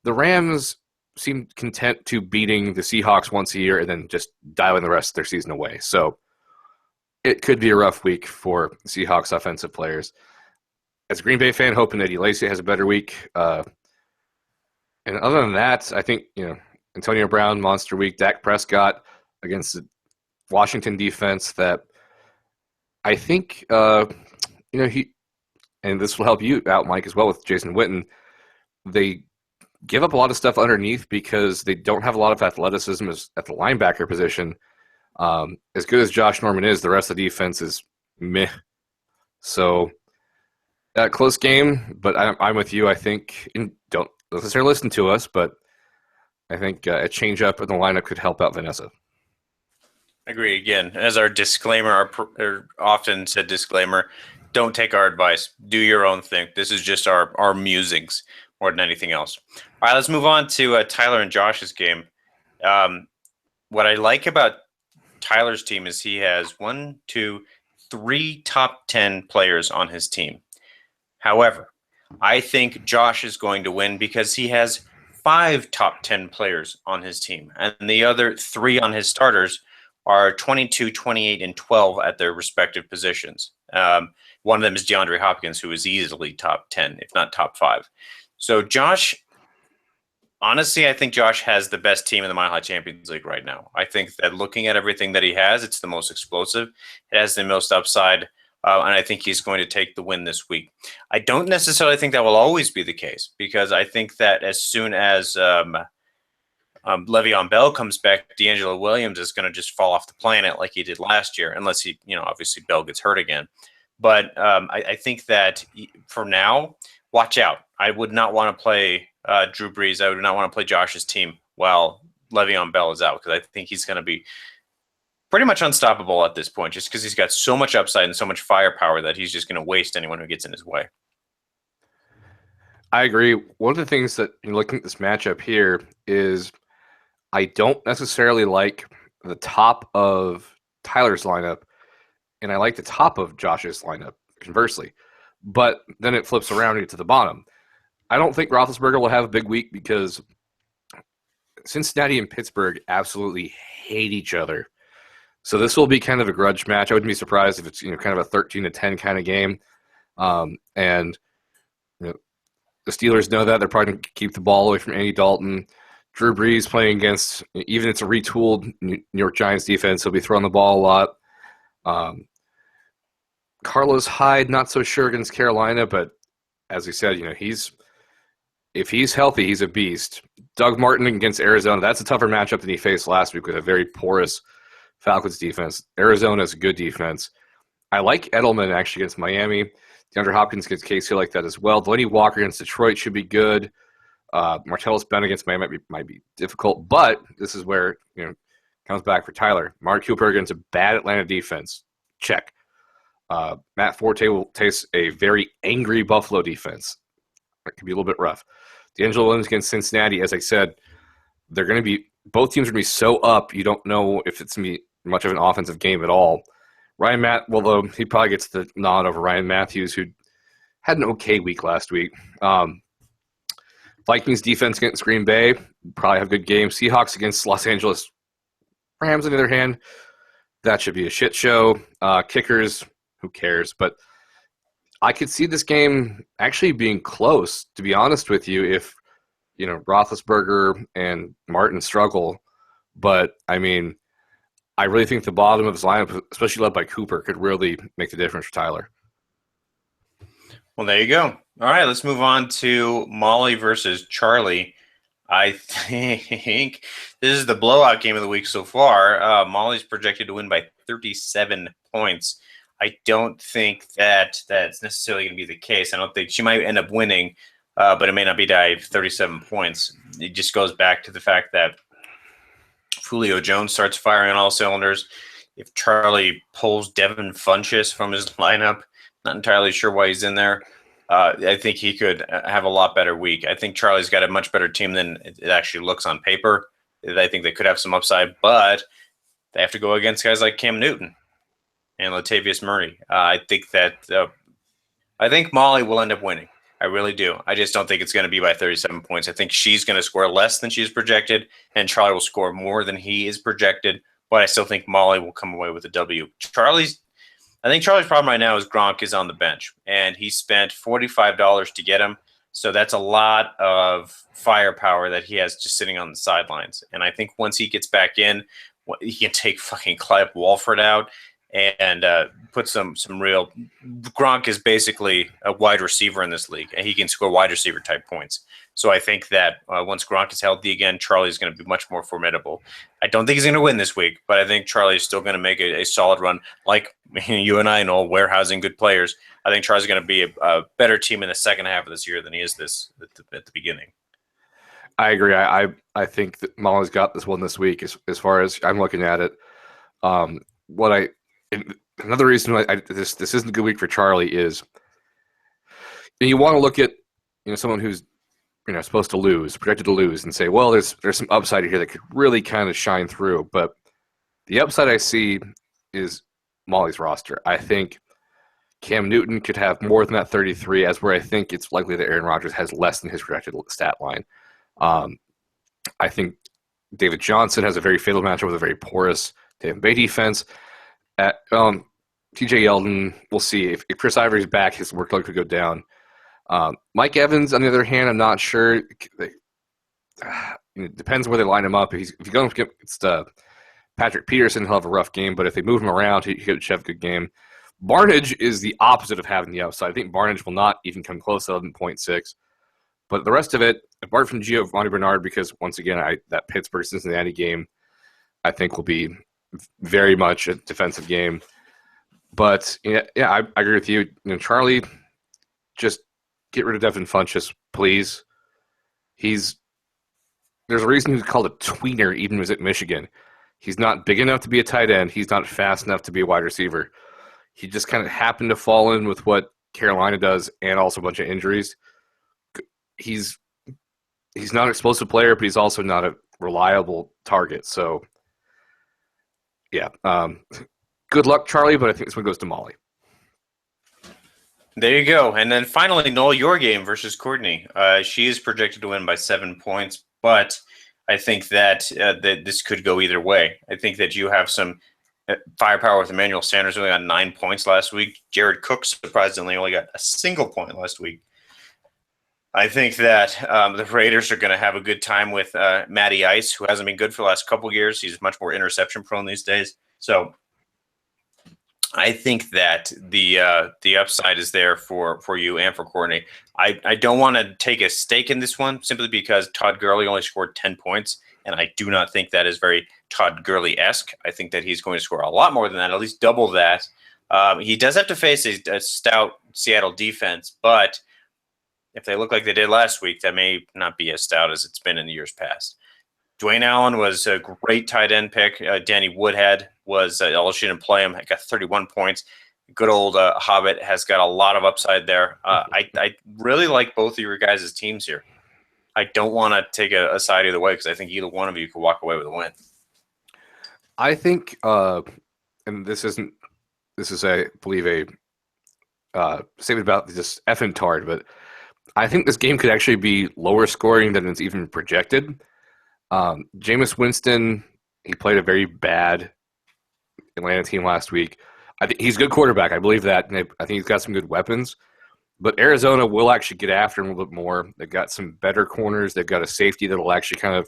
the Rams seem content to beating the Seahawks once a year and then just dialing the rest of their season away. So it could be a rough week for Seahawks offensive players. As a Green Bay fan, hoping that Eddie Lacy has a better week. And other than that, I think, Antonio Brown, monster week. Dak Prescott against the Washington defense that I think, he, and this will help you out, Mike, as well with Jason Witten. They give up a lot of stuff underneath because they don't have a lot of athleticism at the linebacker position. As good as Josh Norman is, the rest of the defense is meh. So, close game, but I'm with you. I think, don't necessarily listen to us, but I think a change up in the lineup could help out Vanessa. Agree again. As our disclaimer, our often said disclaimer, don't take our advice. Do your own thing. This is just our musings more than anything else. All right, let's move on to Tyler and Josh's game. What I like about Tyler's team is he has 3 top 10 players on his team. However, I think Josh is going to win because he has 5 top 10 players on his team, and the other 3 on his starters are 22, 28, and 12 at their respective positions. One of them is DeAndre Hopkins, who is easily top 10, if not top 5. So Josh, honestly, I think Josh has the best team in the Mile High Champions League right now. I think that looking at everything that he has, it's the most explosive. It has the most upside, and I think he's going to take the win this week. I don't necessarily think that will always be the case because I think that as soon as Le'Veon Bell comes back, D'Angelo Williams is going to just fall off the planet like he did last year, unless he, obviously Bell gets hurt again. But I think that for now, watch out. I would not want to play Drew Brees. I would not want to play Josh's team while Le'Veon Bell is out because I think he's going to be pretty much unstoppable at this point just because he's got so much upside and so much firepower that he's just going to waste anyone who gets in his way. I agree. One of the things that looking at this matchup here is I don't necessarily like the top of Tyler's lineup, and I like the top of Josh's lineup, conversely. But then it flips around to the bottom. I don't think Roethlisberger will have a big week because Cincinnati and Pittsburgh absolutely hate each other. So this will be kind of a grudge match. I wouldn't be surprised if it's kind of a 13-10 kind of game. And the Steelers know that. They're probably going to keep the ball away from Andy Dalton. Drew Brees playing against, even if it's a retooled New York Giants defense, he'll be throwing the ball a lot. Carlos Hyde, not so sure against Carolina, but as we said, if he's healthy, he's a beast. Doug Martin against Arizona, that's a tougher matchup than he faced last week with a very porous Falcons defense. Arizona is a good defense. I like Edelman actually against Miami. DeAndre Hopkins against KC, like that as well. Delaney Walker against Detroit should be good. Martellus Bennett against Miami might be difficult, but this is where comes back for Tyler. Mark Cooper against a bad Atlanta defense. Check. Matt Forte will face a very angry Buffalo defense. It could be a little bit rough. D'Angelo Williams against Cincinnati, as I said, they're going to be both teams are going to be so up. You don't know if it's going to be much of an offensive game at all. Although he probably gets the nod over Ryan Matthews, who had an okay week last week. Vikings defense against Green Bay, probably have a good game. Seahawks against Los Angeles Rams, on the other hand, that should be a shit show. Kickers, who cares? But I could see this game actually being close, to be honest with you, if Roethlisberger and Martin struggle. But, I mean, I really think the bottom of his lineup, especially led by Cooper, could really make the difference for Tyler. Well, there you go. All right, let's move on to Molly versus Charlie. I think this is the blowout game of the week so far. Molly's projected to win by 37 points. I don't think that that's necessarily going to be the case. I don't think she might end up winning, but it may not be by 37 points. It just goes back to the fact that Julio Jones starts firing on all cylinders. If Charlie pulls Devin Funchess from his lineup, not entirely sure why he's in there. I think he could have a lot better week. I think Charlie's got a much better team than it actually looks on paper. I think they could have some upside, but they have to go against guys like Cam Newton and Latavius Murray. I think Molly will end up winning. I really do. I just don't think it's going to be by 37 points. I think she's going to score less than she's projected, and Charlie will score more than he is projected. But I still think Molly will come away with a W. I think Charlie's problem right now is Gronk is on the bench, and he spent $45 to get him. So that's a lot of firepower that he has just sitting on the sidelines. And I think once he gets back in, he can take fucking Clive Walford out and put some real. Gronk is basically a wide receiver in this league, and he can score wide receiver type points. So I think that once Gronk is healthy again, Charlie's going to be much more formidable. I don't think he's going to win this week, but I think Charlie's still going to make a solid run. Like you and I know, warehousing good players. I think Charlie's going to be a better team in the second half of this year than he is at the beginning. I agree. I think that Molly's got this one this week. As far as I'm looking at it, another reason why this isn't a good week for Charlie is you want to look at someone who's supposed to lose, projected to lose, and say, well, there's some upside here that could really kind of shine through. But the upside I see is Molly's roster. I think Cam Newton could have more than that 33, as where I think it's likely that Aaron Rodgers has less than his projected stat line. I think David Johnson has a very fatal matchup with a very porous Tampa Bay defense. TJ Yeldon, we'll see. If Chris Ivory's back, his workload could go down. Mike Evans, on the other hand, I'm not sure. It depends where they line him up. If you go against Patrick Peterson, he'll have a rough game. But if they move him around, he could have a good game. Barnage is the opposite of having the upside. I think Barnage will not even come close to 11.6. But the rest of it, apart from Giovanni Bernard, because once again, that Pittsburgh-Cincinnati game, I think will be very much a defensive game. But yeah, I agree with you. Charlie, just get rid of Devin Funchess, please. There's a reason he's called a tweener, even when he was at Michigan. He's not big enough to be a tight end. He's not fast enough to be a wide receiver. He just kind of happened to fall in with what Carolina does, and also a bunch of injuries. He's not an explosive player, but he's also not a reliable target. So, yeah. Good luck, Charlie, but I think this one goes to Molly. There you go. And then finally, Noel, your game versus Courtney. She is projected to win by 7 points, but I think that this could go either way. I think that you have some firepower with Emmanuel Sanders, only got 9 points last week. Jared Cook, surprisingly, only got a single point last week. I think that the Raiders are going to have a good time with Matty Ice, who hasn't been good for the last couple of years. He's much more interception prone these days. So I think that the upside is there for you and for Courtney. I don't want to take a stake in this one simply because Todd Gurley only scored 10 points, and I do not think that is very Todd Gurley-esque. I think that he's going to score a lot more than that, at least double that. He does have to face a stout Seattle defense, but if they look like they did last week, that may not be as stout as it's been in the years past. Dwayne Allen was a great tight end pick. Danny Woodhead was, although she didn't play him, got 31 points. Good old Hobbit has got a lot of upside there. I really like both of your guys' teams here. I don't want to take a side either way because I think either one of you could walk away with a win. I think, and this is, I believe, a statement about just effing tard, but I think this game could actually be lower scoring than it's even projected. Jameis Winston, he played a very bad Atlanta team last week. I think he's a good quarterback. I believe that. And I think he's got some good weapons. But Arizona will actually get after him a little bit more. They've got some better corners. They've got a safety that will actually kind of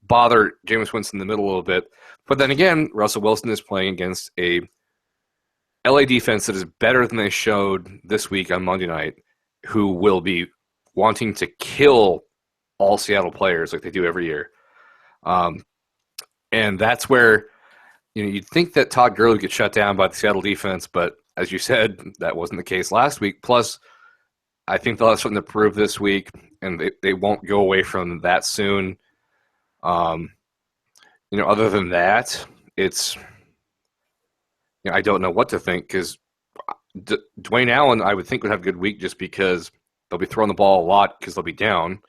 bother Jameis Winston in the middle a little bit. But then again, Russell Wilson is playing against a LA defense that is better than they showed this week on Monday night, who will be wanting to kill all Seattle players like they do every year. And that's where you'd think that Todd Gurley would get shut down by the Seattle defense, but as you said, that wasn't the case last week. Plus, I think they'll have something to prove this week, and they won't go away from that soon. Other than that, it's I don't know what to think because Dwayne Allen, I would think, would have a good week just because they'll be throwing the ball a lot because they'll be down.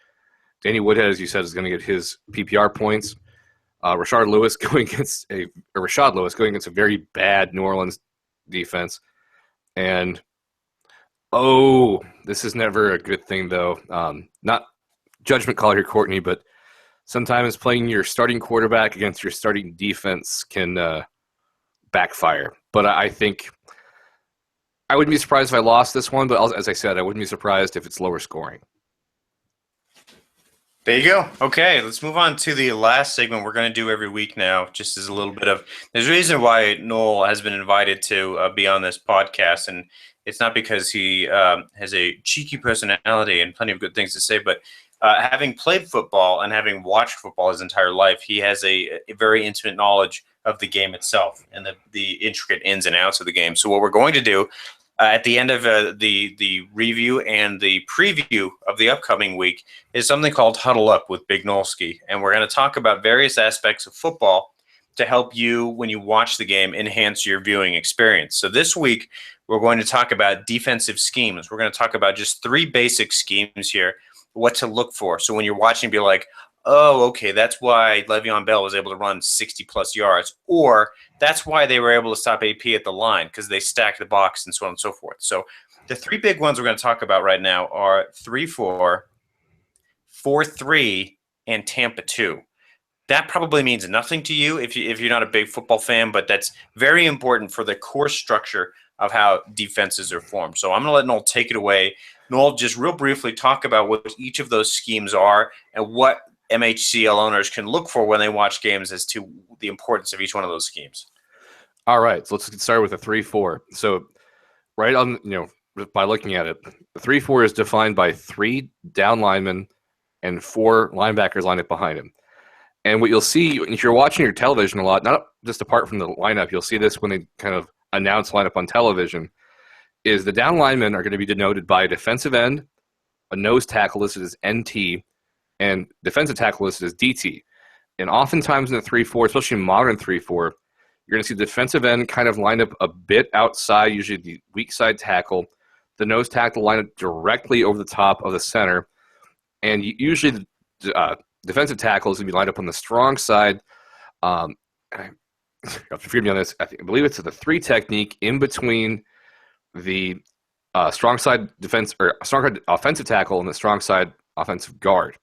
Danny Woodhead, as you said, is going to get his PPR points. Rashard Lewis going against a very bad New Orleans defense. And, this is never a good thing, though. Not judgment call here, Courtney, but sometimes playing your starting quarterback against your starting defense can backfire. But I think I wouldn't be surprised if I lost this one, but as I said, I wouldn't be surprised if it's lower scoring. There you go. Okay, let's move on to the last segment we're going to do every week now, just as a little bit of – there's a reason why Noel has been invited to be on this podcast, and it's not because he has a cheeky personality and plenty of good things to say, but having played football and having watched football his entire life, he has a very intimate knowledge of the game itself and the intricate ins and outs of the game. So what we're going to do at the end of the review and the preview of the upcoming week is something called Huddle Up with Big Nolski. And we're going to talk about various aspects of football to help you, when you watch the game, enhance your viewing experience. So this week, we're going to talk about defensive schemes. We're going to talk about just 3 basic schemes here, what to look for. So when you're watching, be like, oh, okay, that's why Le'Veon Bell was able to run 60-plus yards, or that's why they were able to stop AP at the line because they stacked the box and so on and so forth. So the 3 big ones we're going to talk about right now are 3-4, 4-3, and Tampa 2. That probably means nothing to you if you're not a big football fan, but that's very important for the core structure of how defenses are formed. So I'm going to let Noel take it away. Noel, just real briefly talk about what each of those schemes are and what MHCL owners can look for when they watch games as to the importance of each one of those schemes. All right, so let's get started with the 3-4. So right on, by looking at it, the 3-4 is defined by 3 down linemen and 4 linebackers lined up behind him. And what you'll see if you're watching your television a lot, not just apart from the lineup, you'll see this when they kind of announce lineup on television, is the down linemen are going to be denoted by a defensive end, a nose tackle listed as NT, and defensive tackle listed as DT. And oftentimes in the 3-4, especially in modern 3-4, you're going to see the defensive end kind of lined up a bit outside, usually the weak side tackle, the nose tackle lined up directly over the top of the center, and usually the defensive tackle is going to be lined up on the strong side. Forgive me on this. I believe it's the 3 technique in between the strong side defense or strong side offensive tackle and the strong side offensive guard.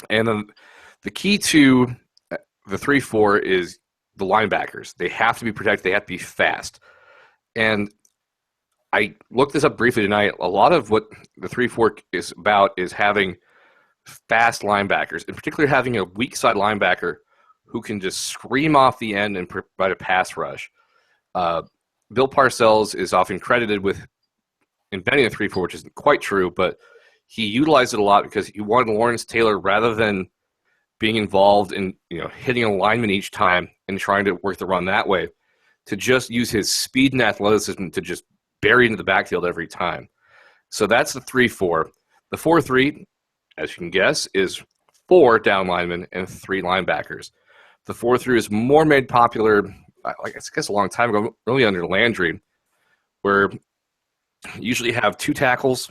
And then the key to the 3-4 is the linebackers. They have to be protected. They have to be fast. And I looked this up briefly tonight. A lot of what the 3-4 is about is having fast linebackers, in particular having a weak side linebacker who can just scream off the end and provide a pass rush. Bill Parcells is often credited with inventing the 3-4, which isn't quite true, but he utilized it a lot because he wanted Lawrence Taylor, rather than being involved in hitting a lineman each time and trying to work the run that way, to just use his speed and athleticism to just bury into the backfield every time. So that's the 3-4. The 4-3, as you can guess, is 4 down linemen and 3 linebackers. The 4-3 is more made popular, I guess a long time ago, really under Landry, where you usually have 2 tackles,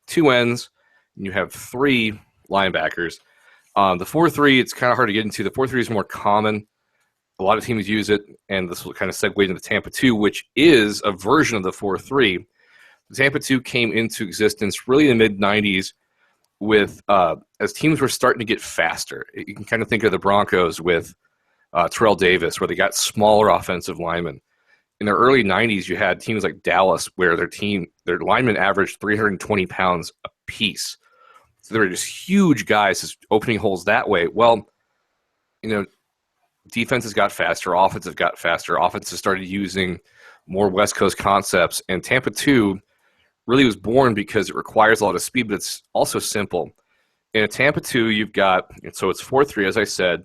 2 ends, and you have 3 linebackers. The 4-3, it's kind of hard to get into. The 4-3 is more common. A lot of teams use it, and this will kind of segue into the Tampa 2, which is a version of the 4-3. The Tampa 2 came into existence really in the mid-'90s with as teams were starting to get faster. You can kind of think of the Broncos with Terrell Davis, where they got smaller offensive linemen. In the early 90s, you had teams like Dallas where their linemen averaged 320 pounds apiece. So they were just huge guys just opening holes that way. Well, defenses got faster, offenses got faster, offenses started using more West Coast concepts, and Tampa 2 really was born because it requires a lot of speed, but it's also simple. in a Tampa 2, you've got, so it's 4-3, as I said.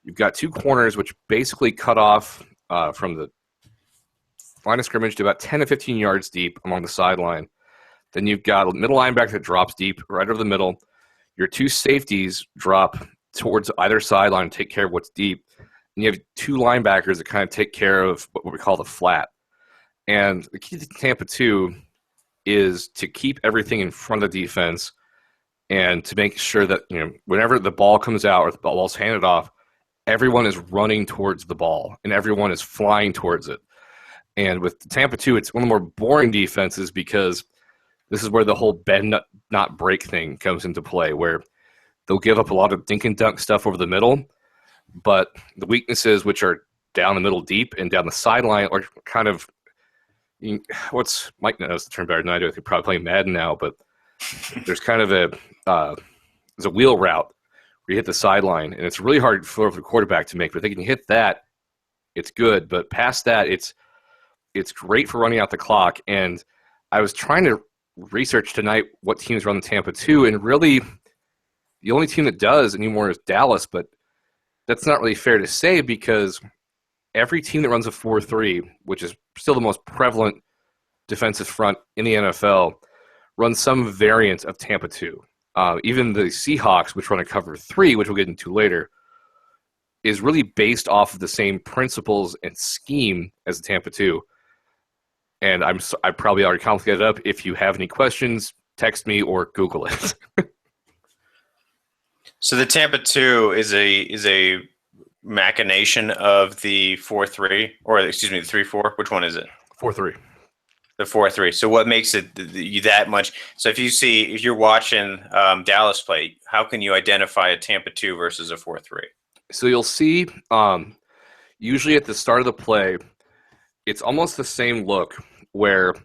You've got two corners, which basically cut off from the line of scrimmage to about 10 to 15 yards deep along the sideline. Then you've got a middle linebacker that drops deep right over the middle. Your two safeties drop towards either sideline and take care of what's deep. And you have two linebackers that kind of take care of what we call the flat. And the key to Tampa 2 is to keep everything in front of the defense and to make sure that, whenever the ball comes out or the ball's handed off, everyone is running towards the ball and everyone is flying towards it. And with Tampa 2, it's one of the more boring defenses because this is where the whole bend, not break thing comes into play, where they'll give up a lot of dink and dunk stuff over the middle, but the weaknesses, which are down the middle deep and down the sideline, are kind of Mike knows the term better than I do. I could probably play Madden now, but there's kind of there's a wheel route where you hit the sideline, and it's really hard for the quarterback to make. But if they can hit that, it's good. But past that, it's great for running out the clock. And I was trying to research tonight what teams run the Tampa 2, and really the only team that does anymore is Dallas, but that's not really fair to say because every team that runs a 4-3, which is still the most prevalent defensive front in the NFL, runs some variant of Tampa 2. Even the Seahawks, which run a cover 3, which we'll get into later, is really based off of the same principles and scheme as the Tampa 2. And I probably already complicated it up. If you have any questions, text me or Google it. So the Tampa 2 is a machination of the 4-3, or excuse me, the 3-4. Which one is it? 4-3. The 4-3. So what makes it that much? So if you're watching Dallas play, how can you identify a Tampa 2 versus a 4-3? So you'll see usually at the start of the play, it's almost the same look where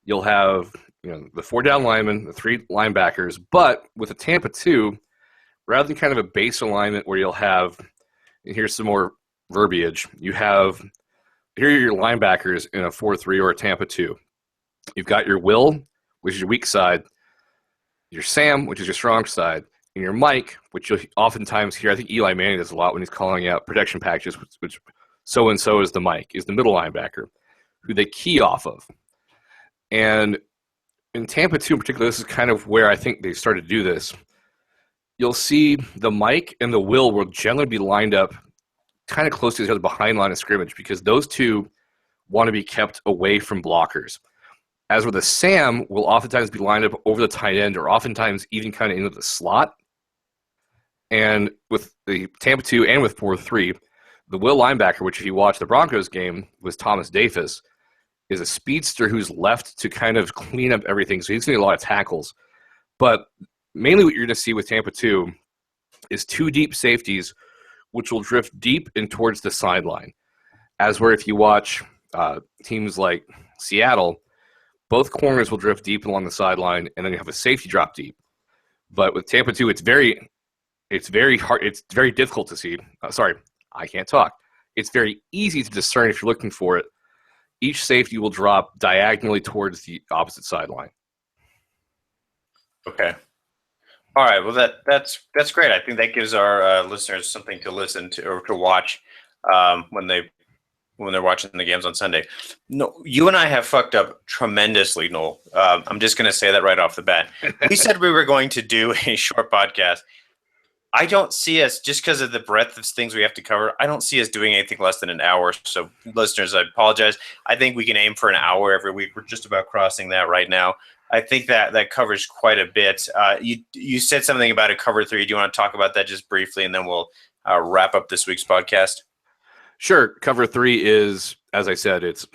you'll have the 4 down linemen, the 3 linebackers, but with a Tampa 2, rather than kind of a base alignment where you'll have, and here's some more verbiage, here are your linebackers in a 4-3 or a Tampa 2. You've got your Will, which is your weak side, your Sam, which is your strong side, and your Mike, which you'll oftentimes hear, I think Eli Manning does a lot when he's calling out protection packages, which so-and-so is the Mike, is the middle linebacker, who they key off of. And in Tampa 2 in particular, this is kind of where I think they started to do this. You'll see the Mike and the Will generally be lined up kind of close to each other behind line of scrimmage because those two want to be kept away from blockers. As with the Sam, will oftentimes be lined up over the tight end or oftentimes even kind of into the slot. And with the Tampa 2 and with 4-3, the Will linebacker, which if you watch the Broncos game, was Thomas Davis, is a speedster who's left to kind of clean up everything. So he's going to need a lot of tackles. But mainly what you're going to see with Tampa 2 is 2 deep safeties, which will drift deep and towards the sideline. As where if you watch teams like Seattle, both corners will drift deep along the sideline, and then you have a safety drop deep. But with Tampa 2, it's very hard. It's very difficult to see. Sorry, I can't talk. It's very easy to discern if you're looking for it. Each safety will drop diagonally towards the opposite sideline. Okay. All right. Well, that's great. I think that gives our listeners something to listen to or to watch when they're watching the games on Sunday. No, you and I have fucked up tremendously, Noel. I'm just going to say that right off the bat. We said we were going to do a short podcast. I don't see us, just because of the breadth of things we have to cover, I don't see us doing anything less than an hour. So, listeners, I apologize. I think we can aim for an hour every week. We're just about crossing that right now. I think that covers quite a bit. You said something about a cover 3. Do you want to talk about that just briefly, and then we'll wrap up this week's podcast? Sure. Cover 3 is, as I said, it's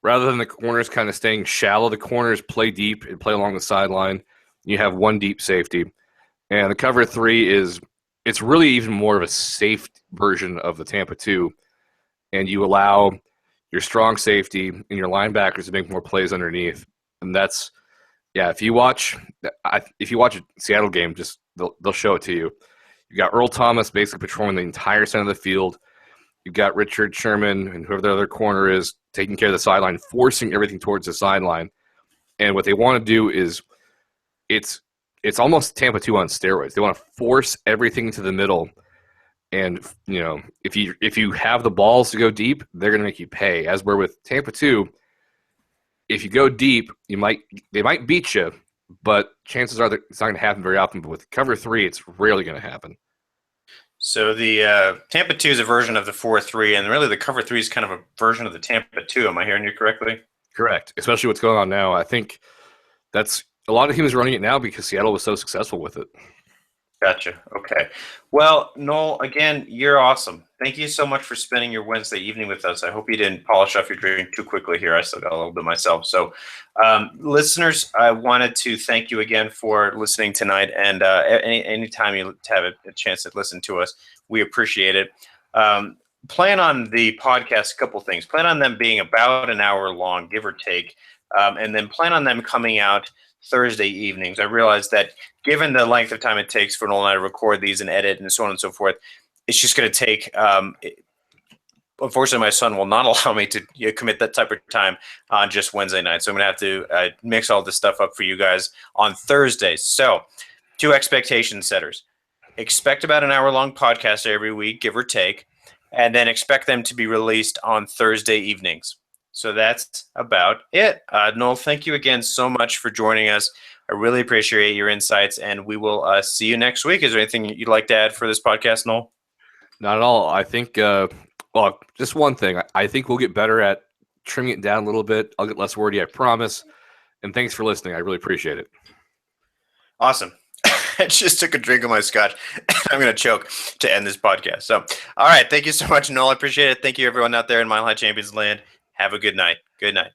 rather than the corners kind of staying shallow, the corners play deep and play along the sideline. You have 1 deep safety. And the cover 3 it's really even more of a safe version of the Tampa 2. And you allow your strong safety and your linebackers to make more plays underneath. And that's, if you watch a Seattle game, just they'll show it to you. You got Earl Thomas basically patrolling the entire center of the field. You've got Richard Sherman and whoever the other corner is taking care of the sideline, forcing everything towards the sideline. And what they want to do is it's it's almost Tampa 2 on steroids. They want to force everything to the middle. And if you have the balls to go deep, they're going to make you pay. As we're with Tampa 2, if you go deep, they might beat you, but chances are that it's not going to happen very often. But with cover 3, it's rarely going to happen. So the Tampa 2 is a version of the 4-3, and really the cover 3 is kind of a version of the Tampa 2. Am I hearing you correctly? Correct. Especially what's going on now. I think that's a lot of teams running it now because Seattle was so successful with it. Gotcha. Okay. Well, Noel, again, you're awesome. Thank you so much for spending your Wednesday evening with us. I hope you didn't polish off your drink too quickly here. I still got a little bit myself. So, listeners, I wanted to thank you again for listening tonight. And anytime you have a chance to listen to us, we appreciate it. Plan on the podcast, a couple things. Plan on them being about an hour long, give or take. And then plan on them coming out Thursday evenings. I realize that given the length of time it takes for Noel and I to record these and edit and so on and so forth, it's just going to take. Unfortunately, my son will not allow me to commit that type of time on just Wednesday night. So I'm going to have to mix all this stuff up for you guys on Thursdays. So, 2 expectation setters. Expect about an hour-long podcast every week, give or take, and then expect them to be released on Thursday evenings. So that's about it. Noel, thank you again so much for joining us. I really appreciate your insights, and we will see you next week. Is there anything you'd like to add for this podcast, Noel? Not at all. I think, just one thing. I think we'll get better at trimming it down a little bit. I'll get less wordy, I promise. And thanks for listening. I really appreciate it. Awesome. I just took a drink of my scotch. I'm going to choke to end this podcast. So, all right. Thank you so much, Noel. I appreciate it. Thank you, everyone out there in Mile High Champions Land. Have a good night. Good night.